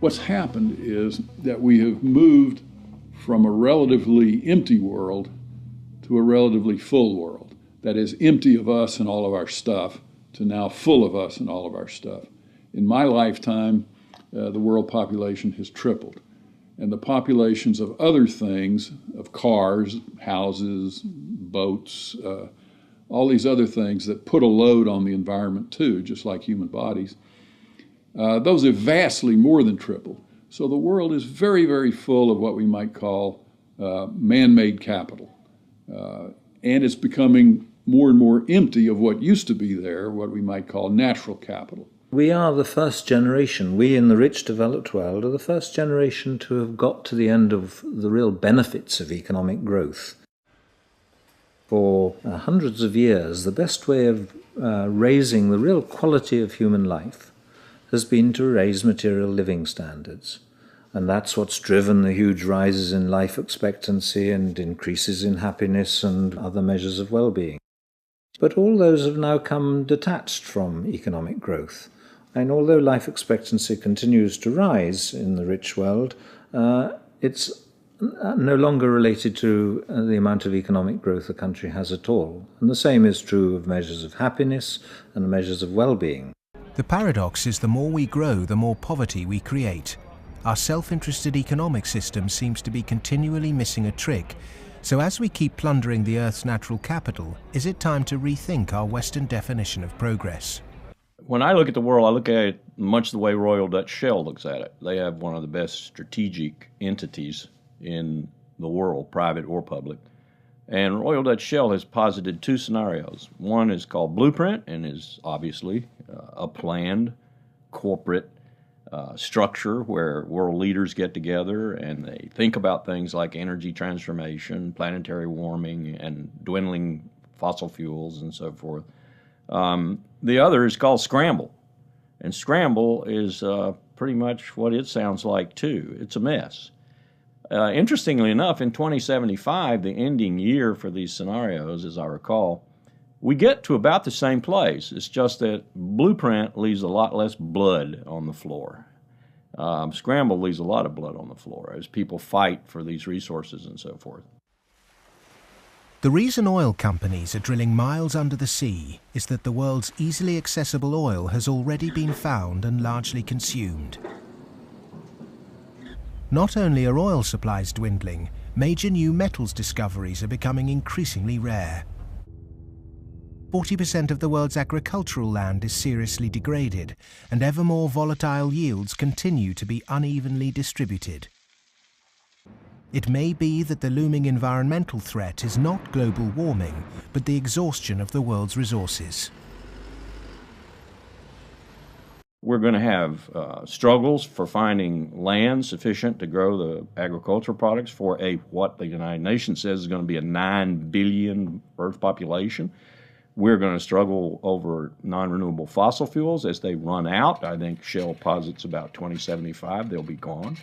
What's happened is that we have moved from a relatively empty world to a relatively full world. That is, empty of us and all of our stuff to now full of us and all of our stuff. In my lifetime, the world population has tripled. And the populations of other things, of cars, houses, boats, all these other things that put a load on the environment too, just like human bodies, those have vastly more than tripled. So the world is very, very full of what we might call man-made capital. And it's becoming more and more empty of what used to be there, what we might call natural capital. We are the first generation, we in the rich developed world are the first generation to have got to the end of the real benefits of economic growth. For hundreds of years, the best way of raising the real quality of human life has been to raise material living standards. And that's what's driven the huge rises in life expectancy and increases in happiness and other measures of well-being. But all those have now come detached from economic growth. And although life expectancy continues to rise in the rich world, it's no longer related to the amount of economic growth a country has at all. And the same is true of measures of happiness and measures of well-being. The paradox is the more we grow, the more poverty we create. Our self-interested economic system seems to be continually missing a trick. So as we keep plundering the Earth's natural capital, is it time to rethink our Western definition of progress? When I look at the world, I look at it much the way Royal Dutch Shell looks at it. They have one of the best strategic entities in the world, private or public. And Royal Dutch Shell has posited two scenarios. One is called Blueprint and is obviously a planned corporate structure where world leaders get together and they think about things like energy transformation, planetary warming, and dwindling fossil fuels and so forth. The other is called Scramble. And Scramble is pretty much what it sounds like too. It's a mess. Interestingly enough, in 2075, the ending year for these scenarios, as I recall, we get to about the same place. It's just that Blueprint leaves a lot less blood on the floor. Scramble leaves a lot of blood on the floor as people fight for these resources and so forth. The reason oil companies are drilling miles under the sea is that the world's easily accessible oil has already been found and largely consumed. Not only are oil supplies dwindling, major new metals discoveries are becoming increasingly rare. 40% of the world's agricultural land is seriously degraded, and ever more volatile yields continue to be unevenly distributed. It may be that the looming environmental threat is not global warming, but the exhaustion of the world's resources. We're going to have struggles for finding land sufficient to grow the agricultural products for what the United Nations says is going to be a 9 billion Earth population. We're going to struggle over non-renewable fossil fuels as they run out. I think Shell posits about 2075 they'll be gone.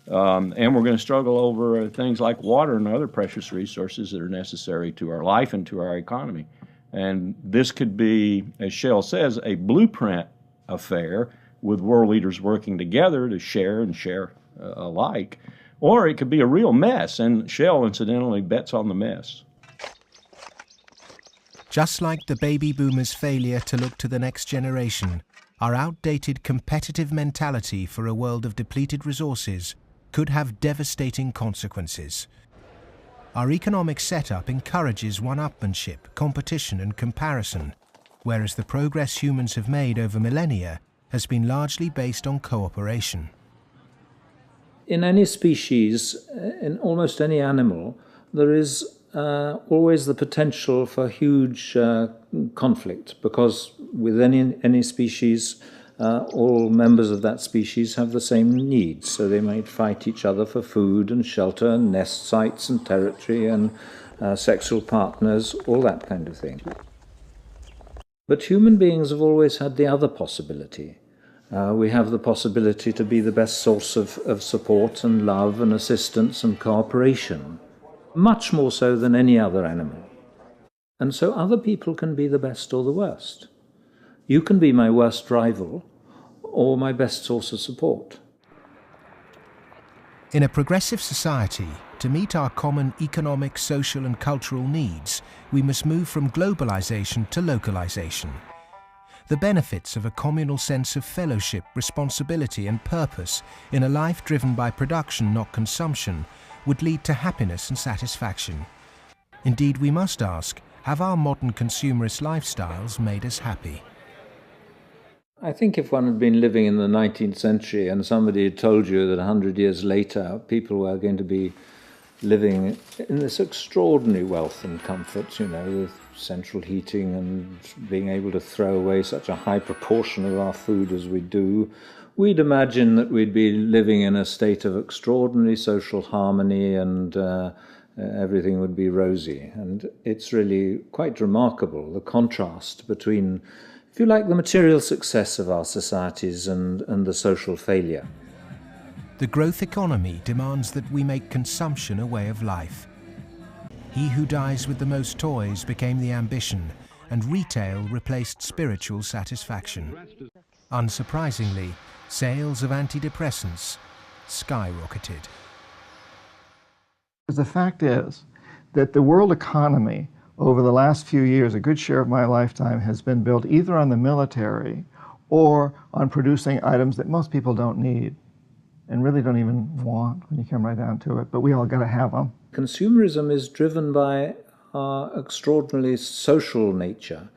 And we're going to struggle over things like water and other precious resources that are necessary to our life and to our economy. And this could be, as Shell says, a blueprint affair with world leaders working together to share and share alike. Or it could be a real mess, and Shell, incidentally, bets on the mess. Just like the baby boomers' failure to look to the next generation, our outdated competitive mentality for a world of depleted resources could have devastating consequences. Our economic setup encourages one-upmanship, competition and comparison, whereas the progress humans have made over millennia has been largely based on cooperation. In any species, in almost any animal, there is always the potential for huge conflict, because with any species, all members of that species have the same needs. So they might fight each other for food and shelter and nest sites and territory and sexual partners, all that kind of thing. But human beings have always had the other possibility. We have the possibility to be the best source of support and love and assistance and cooperation, much more so than any other animal. And so other people can be the best or the worst. You can be my worst rival or my best source of support. In a progressive society, to meet our common economic, social and cultural needs, we must move from globalization to localization. The benefits of a communal sense of fellowship, responsibility and purpose in a life driven by production, not consumption, would lead to happiness and satisfaction. Indeed, we must ask, have our modern consumerist lifestyles made us happy? I think if one had been living in the 19th century and somebody had told you that 100 years later people were going to be living in this extraordinary wealth and comfort, with central heating and being able to throw away such a high proportion of our food as we do, we'd imagine that we'd be living in a state of extraordinary social harmony and everything would be rosy. And it's really quite remarkable, the contrast between, if you like, the material success of our societies and the social failure. The growth economy demands that we make consumption a way of life. He who dies with the most toys became the ambition, and retail replaced spiritual satisfaction. Unsurprisingly, sales of antidepressants skyrocketed. The fact is that the world economy over the last few years, a good share of my lifetime, has been built either on the military or on producing items that most people don't need and really don't even want when you come right down to it, but we all got to have them. Consumerism is driven by our extraordinarily social nature,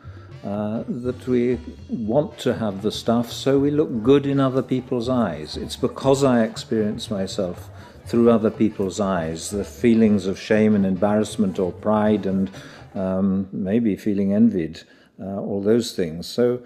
that we want to have the stuff so we look good in other people's eyes. It's because I experience myself through other people's eyes, the feelings of shame and embarrassment or pride and maybe feeling envied, all those things. So,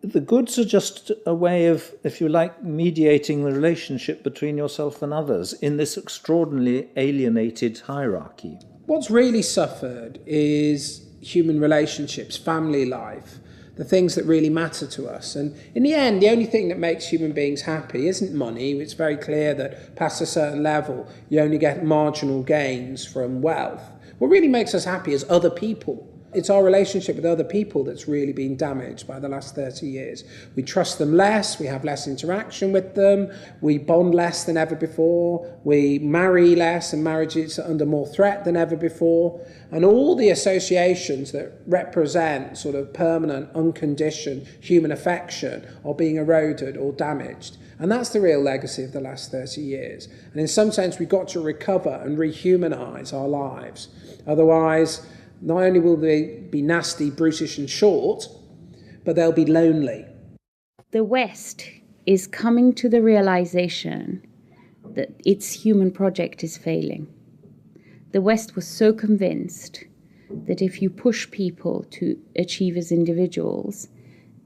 the goods are just a way of, if you like, mediating the relationship between yourself and others in this extraordinarily alienated hierarchy. What's really suffered is human relationships, family life, the things that really matter to us. And in the end, the only thing that makes human beings happy isn't money. It's very clear that past a certain level, you only get marginal gains from wealth. What really makes us happy is other people. It's our relationship with other people that's really been damaged by the last 30 years. We trust them less, we have less interaction with them, we bond less than ever before, we marry less and marriage is under more threat than ever before. And all the associations that represent sort of permanent, unconditioned human affection are being eroded or damaged. And that's the real legacy of the last 30 years. And in some sense, we've got to recover and rehumanize our lives. Otherwise, not only will they be nasty, brutish and short, but they'll be lonely. The West is coming to the realization that its human project is failing. The West was so convinced that if you push people to achieve as individuals,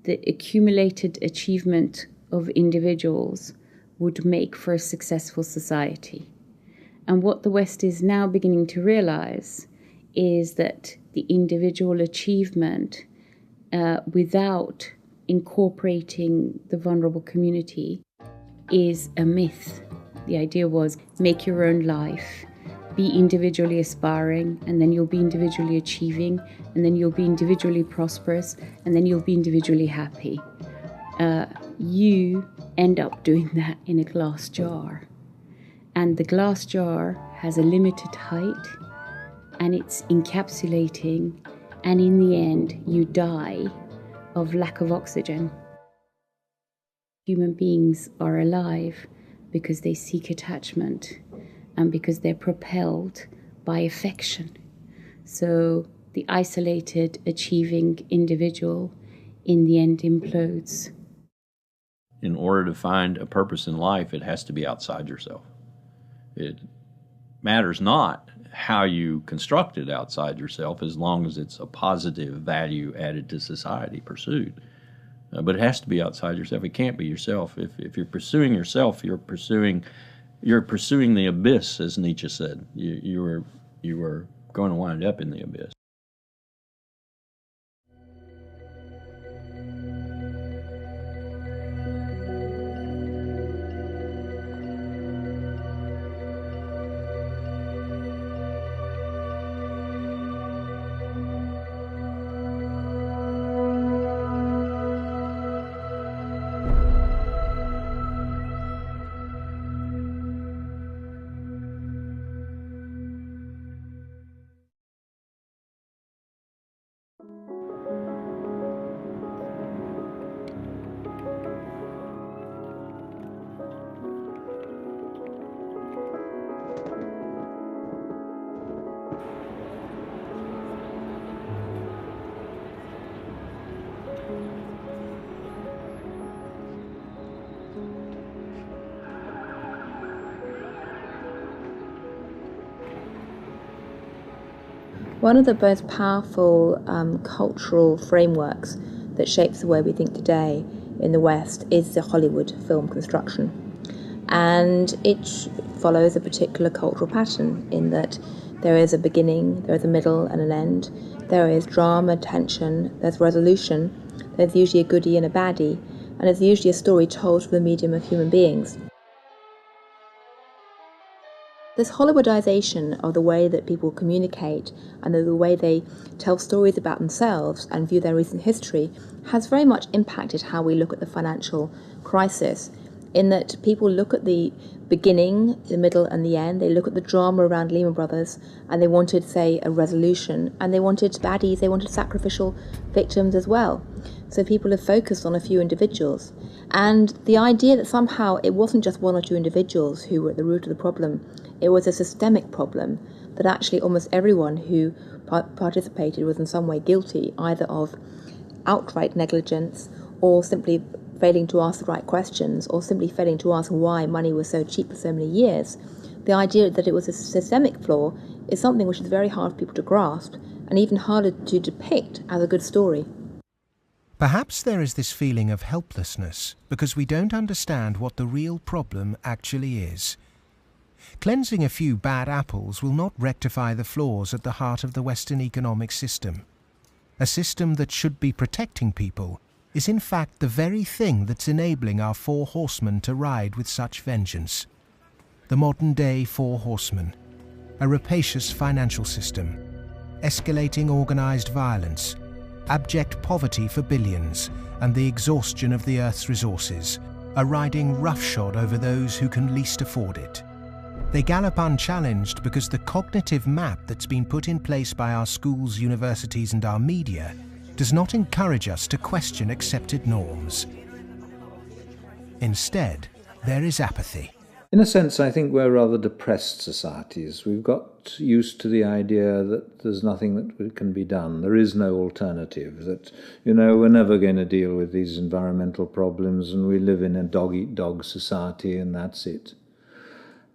the accumulated achievement of individuals would make for a successful society. And what the West is now beginning to realize is that the individual achievement, without incorporating the vulnerable community, is a myth. The idea was make your own life, be individually aspiring, and then you'll be individually achieving, and then you'll be individually prosperous, and then you'll be individually happy. You end up doing that in a glass jar. And the glass jar has a limited height, and it's encapsulating, and in the end, you die of lack of oxygen. Human beings are alive because they seek attachment and because they're propelled by affection. So the isolated, achieving individual in the end implodes. In order to find a purpose in life, it has to be outside yourself. It matters not how you construct it outside yourself, as long as it's a positive value added to society pursued. But it has to be outside yourself. It can't be yourself. If you're pursuing yourself, you're pursuing the abyss, as Nietzsche said. You are going to wind up in the abyss. One of the most powerful cultural frameworks that shapes the way we think today in the West is the Hollywood film construction. And it follows a particular cultural pattern in that there is a beginning, there is a middle and an end, there is drama, tension, there's resolution, there's usually a goodie and a baddie, and there's usually a story told through the medium of human beings. This Hollywoodization of the way that people communicate and the way they tell stories about themselves and view their recent history has very much impacted how we look at the financial crisis, in that people look at the beginning, the middle and the end. They look at the drama around Lehman Brothers and they wanted, say, a resolution, and they wanted baddies, they wanted sacrificial victims as well. So people have focused on a few individuals. And the idea that somehow it wasn't just one or two individuals who were at the root of the problem, it was a systemic problem, that actually almost everyone who participated was in some way guilty, either of outright negligence or simply failing to ask the right questions or simply failing to ask why money was so cheap for so many years. The idea that it was a systemic flaw is something which is very hard for people to grasp and even harder to depict as a good story. Perhaps there is this feeling of helplessness because we don't understand what the real problem actually is. Cleansing a few bad apples will not rectify the flaws at the heart of the Western economic system. A system that should be protecting people is in fact the very thing that's enabling our four horsemen to ride with such vengeance. The modern-day four horsemen: a rapacious financial system, escalating organised violence, abject poverty for billions, and the exhaustion of the Earth's resources, are riding roughshod over those who can least afford it. They gallop unchallenged because the cognitive map that's been put in place by our schools, universities, and our media does not encourage us to question accepted norms. Instead, there is apathy. In a sense, I think we're rather depressed societies. We've got used to the idea that there's nothing that can be done. There is no alternative, that, we're never going to deal with these environmental problems and we live in a dog-eat-dog society and that's it.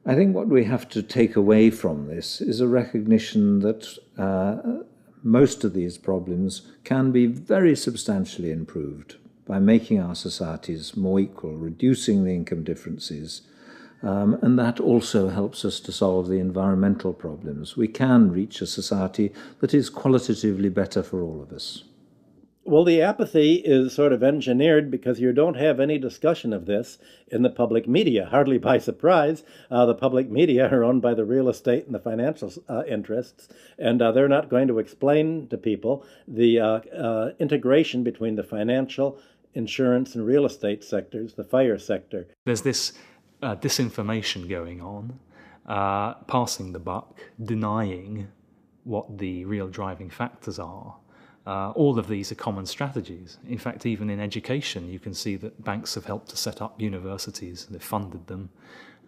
I think what we have to take away from this is a recognition that most of these problems can be very substantially improved by making our societies more equal, reducing the income differences, and that also helps us to solve the environmental problems. We can reach a society that is qualitatively better for all of us. Well, the apathy is sort of engineered because you don't have any discussion of this in the public media. Hardly by surprise, the public media are owned by the real estate and the financial interests, and they're not going to explain to people the integration between the financial, insurance, and real estate sectors, the FIRE sector. There's this disinformation going on, passing the buck, denying what the real driving factors are. All of these are common strategies. In fact, even in education, you can see that banks have helped to set up universities. They've funded them.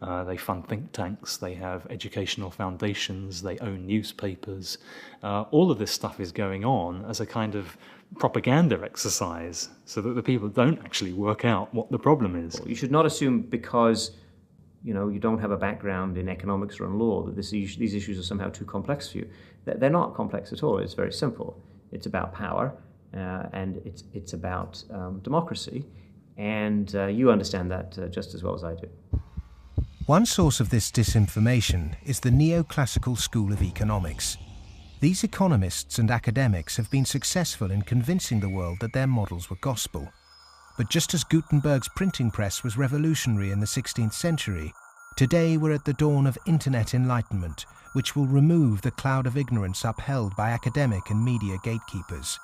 They fund think tanks. They have educational foundations. They own newspapers. All of this stuff is going on as a kind of propaganda exercise so that the people don't actually work out what the problem is. You should not assume because you don't have a background in economics or in law that these issues are somehow too complex for you. They're not complex at all. It's very simple. It's about power, and it's about democracy, and you understand that just as well as I do. One source of this disinformation is the neoclassical school of economics. These economists and academics have been successful in convincing the world that their models were gospel. But just as Gutenberg's printing press was revolutionary in the 16th century, today we're at the dawn of internet enlightenment, which will remove the cloud of ignorance upheld by academic and media gatekeepers.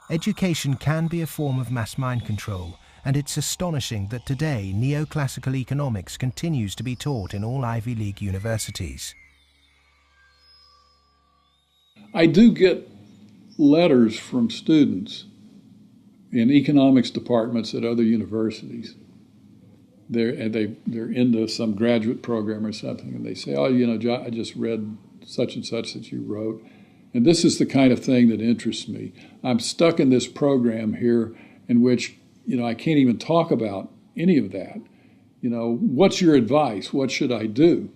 Education can be a form of mass mind control, and it's astonishing that today neoclassical economics continues to be taught in all Ivy League universities. I do get letters from students in economics departments at other universities. They're into some graduate program or something, and they say, oh, I just read such and such that you wrote, and this is the kind of thing that interests me. I'm stuck in this program here in which, I can't even talk about any of that. What's your advice? What should I do?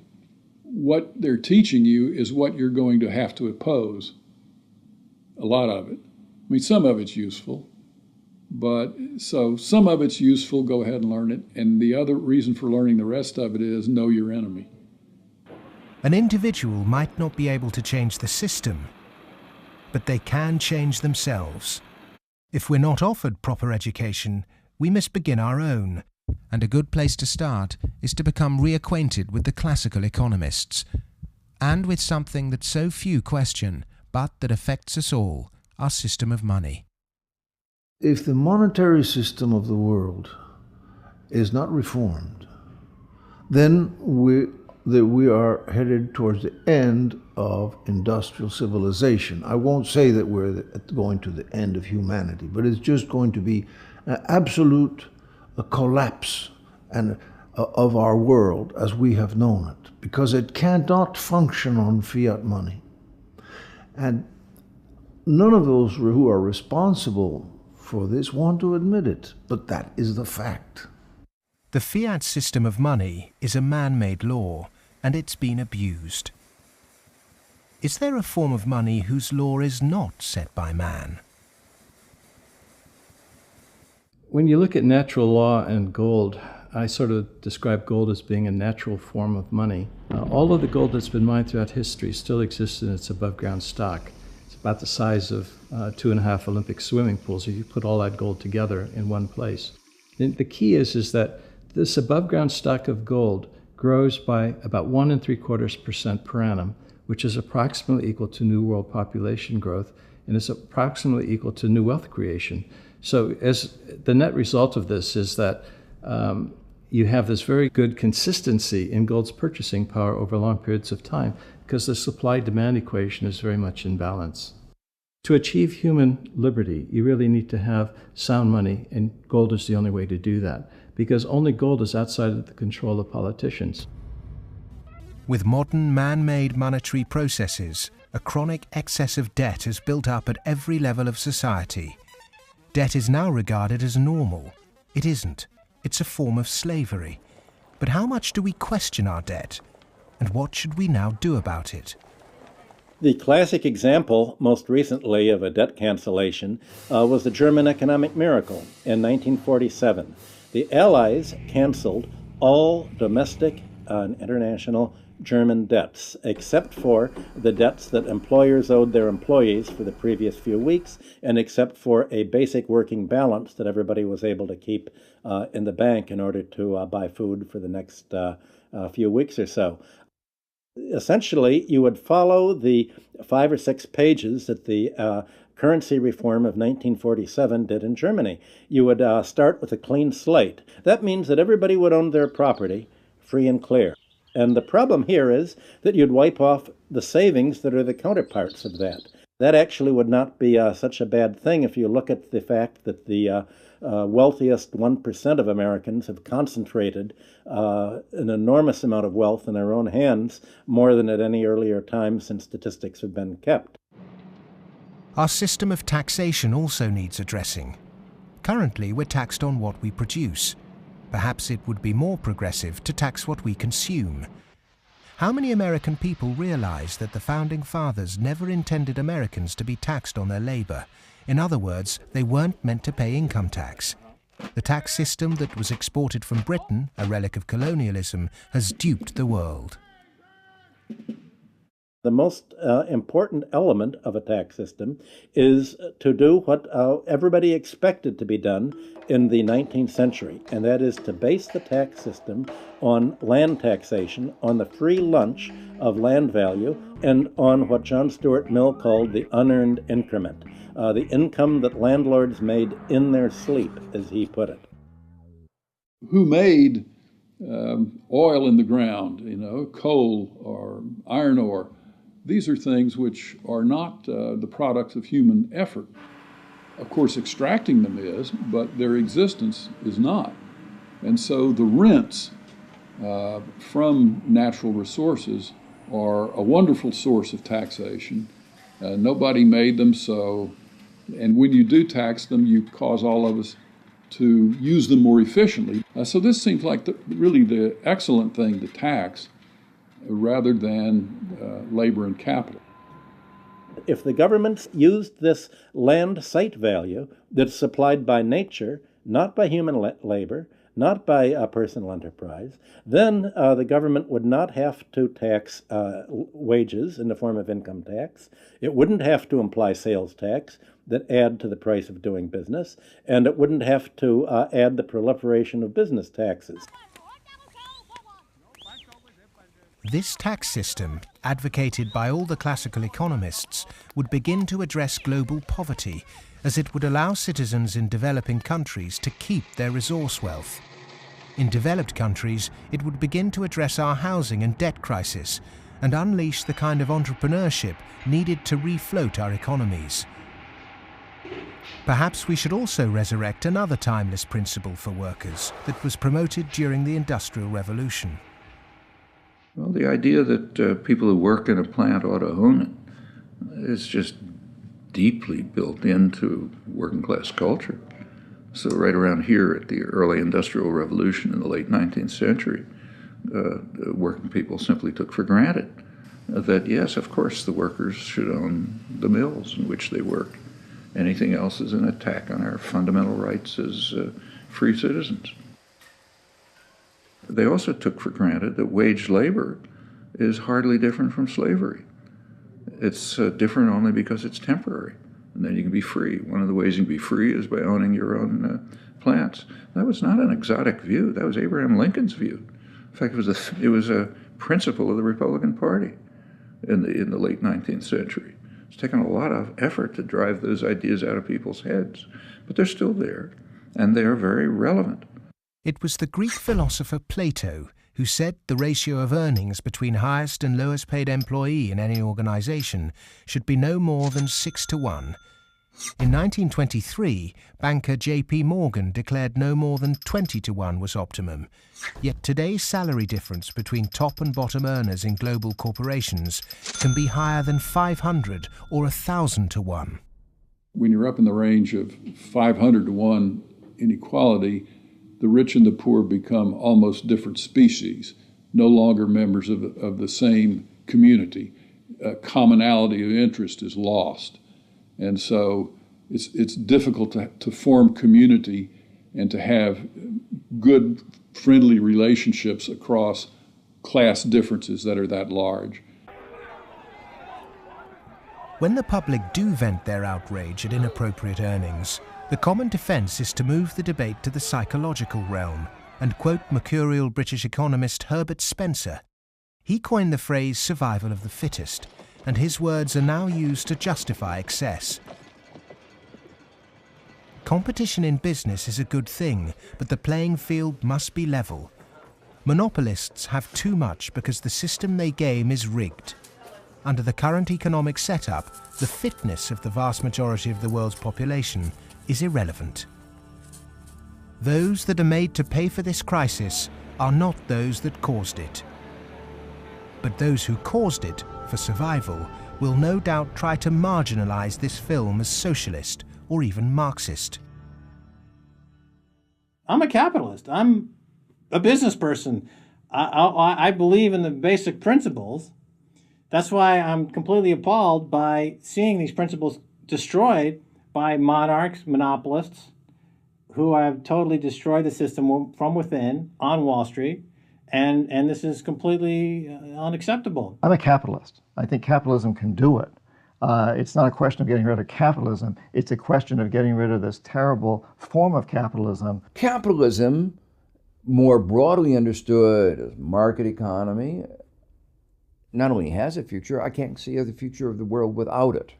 What they're teaching you is what you're going to have to oppose. A lot of it. I mean, some of it's useful. But so some of it's useful, go ahead and learn it. And the other reason for learning the rest of it is know your enemy. An individual might not be able to change the system, but they can change themselves. If we're not offered proper education, we must begin our own. And a good place to start is to become reacquainted with the classical economists, and with something that so few question, but that affects us all, our system of money. If the monetary system of the world is not reformed, then we are headed towards the end of industrial civilization. I won't say that we're going to the end of humanity, but it's just going to be an absolute collapse of our world as we have known it, because it cannot function on fiat money. And none of those who are responsible for this want to admit it, but that is the fact. The fiat system of money is a man-made law, and it's been abused. Is there a form of money whose law is not set by man? When you look at natural law and gold, I sort of describe gold as being a natural form of money. All of the gold that's been mined throughout history still exists in its above-ground stock. It's about the size of 2.5 Olympic swimming pools if you put all that gold together in one place. The key is that this above-ground stock of gold grows by about 1 3/4% per annum, which is approximately equal to new world population growth, and is approximately equal to new wealth creation. So as the net result of this is that you have this very good consistency in gold's purchasing power over long periods of time, because the supply-demand equation is very much in balance. To achieve human liberty, you really need to have sound money, and gold is the only way to do that, because only gold is outside of the control of politicians. With modern man-made monetary processes, a chronic excess of debt has built up at every level of society. Debt is now regarded as normal. It isn't. It's a form of slavery. But how much do we question our debt? And what should we now do about it? The classic example, most recently, of a debt cancellation was the German economic miracle in 1947. The Allies canceled all domestic and international German debts, except for the debts that employers owed their employees for the previous few weeks, and except for a basic working balance that everybody was able to keep in the bank in order to buy food for the next few weeks or so. Essentially, you would follow the 5 or 6 pages that the currency reform of 1947 did in Germany. You would start with a clean slate. That means that everybody would own their property free and clear. And the problem here is that you'd wipe off the savings that are the counterparts of that. That actually would not be such a bad thing if you look at the fact that the wealthiest 1% of Americans have concentrated an enormous amount of wealth in their own hands, more than at any earlier time since statistics have been kept. Our system of taxation also needs addressing. Currently, we're taxed on what we produce. Perhaps it would be more progressive to tax what we consume. How many American people realize that the Founding Fathers never intended Americans to be taxed on their labor? In other words, they weren't meant to pay income tax. The tax system that was exported from Britain, a relic of colonialism, has duped the world. The most important element of a tax system is to do what everybody expected to be done in the 19th century, and that is to base the tax system on land taxation, on the free lunch of land value, and on what John Stuart Mill called the unearned increment, the income that landlords made in their sleep, as he put it. Who made oil in the ground, coal or iron ore? These are things which are not the products of human effort. Of course, extracting them is, but their existence is not. And so the rents from natural resources are a wonderful source of taxation. Nobody made them, and when you do tax them, you cause all of us to use them more efficiently. So this seems like really the excellent thing to tax, rather than labor and capital. If the government used this land site value that's supplied by nature, not by human labor, not by personal enterprise, then the government would not have to tax wages in the form of income tax. It wouldn't have to imply sales tax that add to the price of doing business, and it wouldn't have to add the proliferation of business taxes. This tax system, advocated by all the classical economists, would begin to address global poverty, as it would allow citizens in developing countries to keep their resource wealth. In developed countries, it would begin to address our housing and debt crisis and unleash the kind of entrepreneurship needed to refloat our economies. Perhaps we should also resurrect another timeless principle for workers that was promoted during the Industrial Revolution. Well, the idea that people who work in a plant ought to own it is just deeply built into working class culture. So right around here at the early Industrial Revolution in the late 19th century, working people simply took for granted that, yes, of course, the workers should own the mills in which they work. Anything else is an attack on our fundamental rights as free citizens. They also took for granted that wage labor is hardly different from slavery. It's different only because it's temporary, and then you can be free. One of the ways you can be free is by owning your own plants. That was not an exotic view. That was Abraham Lincoln's view. In fact, it was a principle of the Republican Party in the late 19th century. It's taken a lot of effort to drive those ideas out of people's heads, but they're still there, and they are very relevant. It was the Greek philosopher Plato who said the ratio of earnings between highest and lowest paid employee in any organization should be no more than 6 to 1. In 1923, banker J.P. Morgan declared no more than 20 to 1 was optimum. Yet today's salary difference between top and bottom earners in global corporations can be higher than 500 or 1,000 to 1. When you're up in the range of 500 to 1 inequality, the rich and the poor become almost different species, no longer members of the same community. commonality of interest is lost. And so it's difficult to form community and to have good, friendly relationships across class differences that are that large. When the public do vent their outrage at inappropriate earnings, the common defence is to move the debate to the psychological realm and quote mercurial British economist Herbert Spencer. He coined the phrase survival of the fittest, and his words are now used to justify excess. Competition in business is a good thing, but the playing field must be level. Monopolists have too much because the system they game is rigged. Under the current economic setup, the fitness of the vast majority of the world's population is irrelevant. Those that are made to pay for this crisis are not those that caused it. But those who caused it, for survival, will no doubt try to marginalize this film as socialist or even Marxist. I'm a capitalist. I'm a business person. I believe in the basic principles. That's why I'm completely appalled by seeing these principles destroyed by monarchs, monopolists, who have totally destroyed the system from within on Wall Street. And this is completely unacceptable. I'm a capitalist. I think capitalism can do it. It's not a question of getting rid of capitalism. It's a question of getting rid of this terrible form of capitalism. Capitalism, more broadly understood as market economy, not only has a future, I can't see the future of the world without it.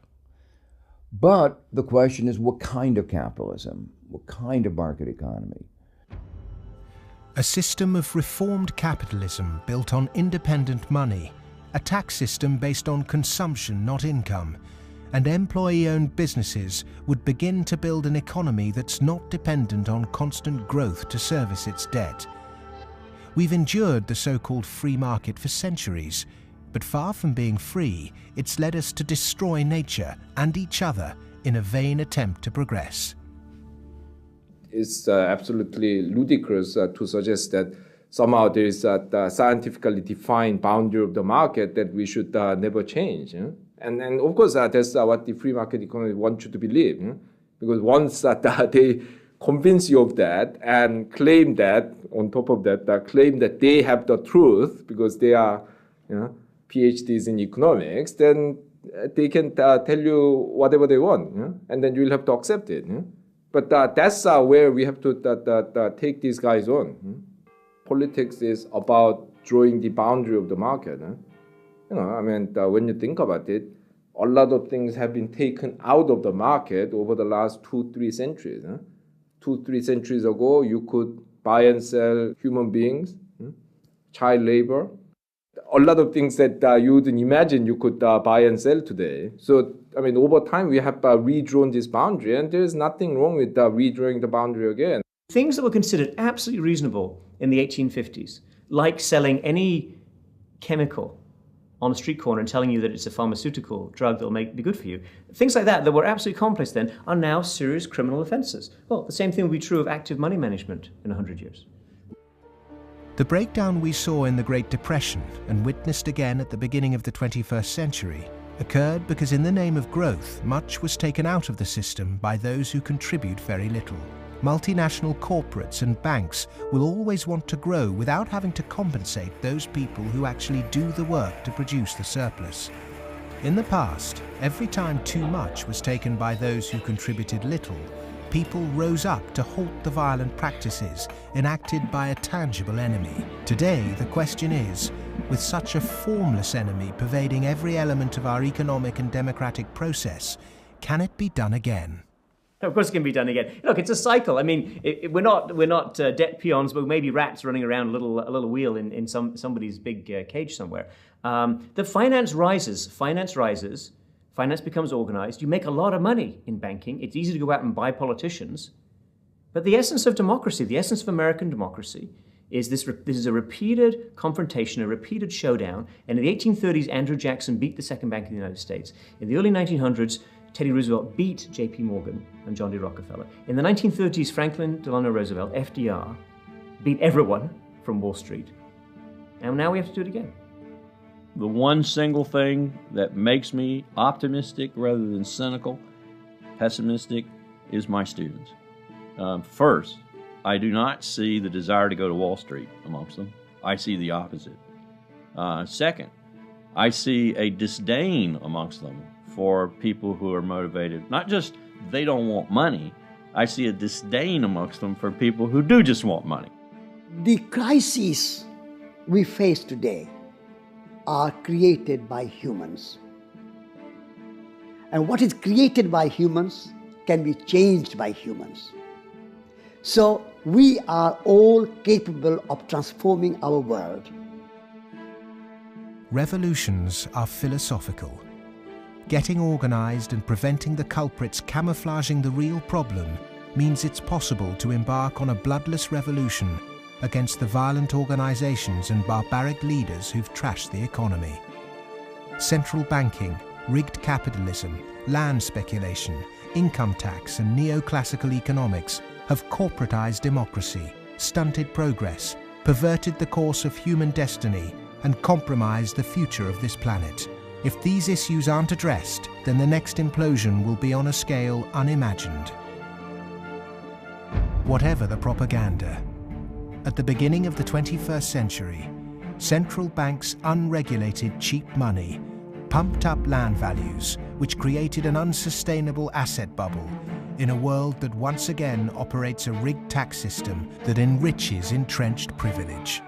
But the question is, what kind of capitalism? What kind of market economy? A system of reformed capitalism built on independent money, a tax system based on consumption, not income, and employee-owned businesses would begin to build an economy that's not dependent on constant growth to service its debt. We've endured the so-called free market for centuries, but far from being free, it's led us to destroy nature and each other in a vain attempt to progress. It's absolutely ludicrous to suggest that somehow there is a scientifically defined boundary of the market that we should never change. And of course, that's what the free market economy wants you to believe. Because once they convince you of that and claim that, on top of that, claim that they have the truth because they are PhDs in economics, then they can tell you whatever they want, and then you'll have to accept it. But that's where we have to take these guys on. Politics is about drawing the boundary of the market. When you think about it, a lot of things have been taken out of the market over the last 2-3 centuries. 2-3 centuries ago, you could buy and sell human beings, child labor, a lot of things that you wouldn't imagine you could buy and sell today. So, over time, we have redrawn this boundary, and there's nothing wrong with redrawing the boundary again. Things that were considered absolutely reasonable in the 1850s, like selling any chemical on a street corner and telling you that it's a pharmaceutical drug that will be good for you, things like that were absolutely commonplace then, are now serious criminal offences. Well, the same thing will be true of active money management in 100 years. The breakdown we saw in the Great Depression and witnessed again at the beginning of the 21st century occurred because in the name of growth, much was taken out of the system by those who contribute very little. Multinational corporates and banks will always want to grow without having to compensate those people who actually do the work to produce the surplus. In the past, every time too much was taken by those who contributed little, people rose up to halt the violent practices enacted by a tangible enemy. Today, the question is, with such a formless enemy pervading every element of our economic and democratic process, can it be done again? Of course it can be done again. Look, it's a cycle. We're not debt peons, but maybe rats running around a little wheel in somebody's big cage somewhere. The finance rises. Finance becomes organized. You make a lot of money in banking. It's easy to go out and buy politicians. But the essence of democracy, the essence of American democracy, is this is a repeated confrontation, a repeated showdown. And in the 1830s, Andrew Jackson beat the second bank of the United States. In the early 1900s, Teddy Roosevelt beat J.P. Morgan and John D. Rockefeller. In the 1930s, Franklin Delano Roosevelt, FDR, beat everyone from Wall Street. And now we have to do it again. the one single thing that makes me optimistic rather than cynical, pessimistic, is my students. First, I do not see the desire to go to Wall Street amongst them. I see the opposite. Second, I see a disdain amongst them for people who are motivated. Not just they don't want money, I see a disdain amongst them for people who do just want money. The crises we face today are created by humans. And what is created by humans can be changed by humans. So we are all capable of transforming our world. Revolutions are philosophical. Getting organized and preventing the culprits camouflaging the real problem means it's possible to embark on a bloodless revolution against the violent organizations and barbaric leaders who've trashed the economy. Central banking, rigged capitalism, land speculation, income tax and neoclassical economics have corporatized democracy, stunted progress, perverted the course of human destiny and compromised the future of this planet. If these issues aren't addressed, then the next implosion will be on a scale unimagined. Whatever the propaganda, at the beginning of the 21st century, central banks' unregulated cheap money pumped up land values, which created an unsustainable asset bubble in a world that once again operates a rigged tax system that enriches entrenched privilege.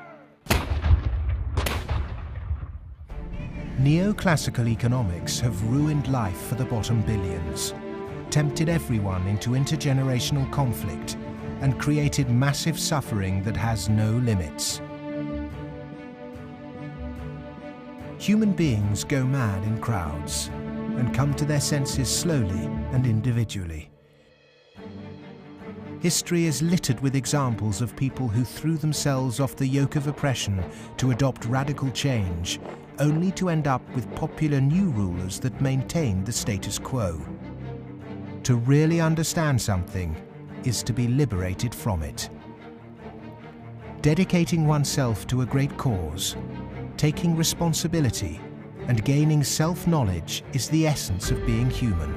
Neoclassical economics have ruined life for the bottom billions, tempted everyone into intergenerational conflict, and created massive suffering that has no limits. Human beings go mad in crowds and come to their senses slowly and individually. History is littered with examples of people who threw themselves off the yoke of oppression to adopt radical change, only to end up with popular new rulers that maintain the status quo. To really understand something is to be liberated from it. Dedicating oneself to a great cause, taking responsibility, and gaining self-knowledge is the essence of being human.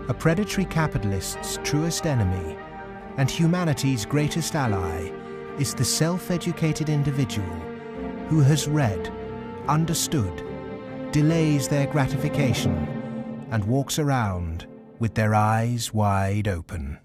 A predatory capitalist's truest enemy and humanity's greatest ally is the self-educated individual who has read, understood, delays their gratification, and walks around with their eyes wide open.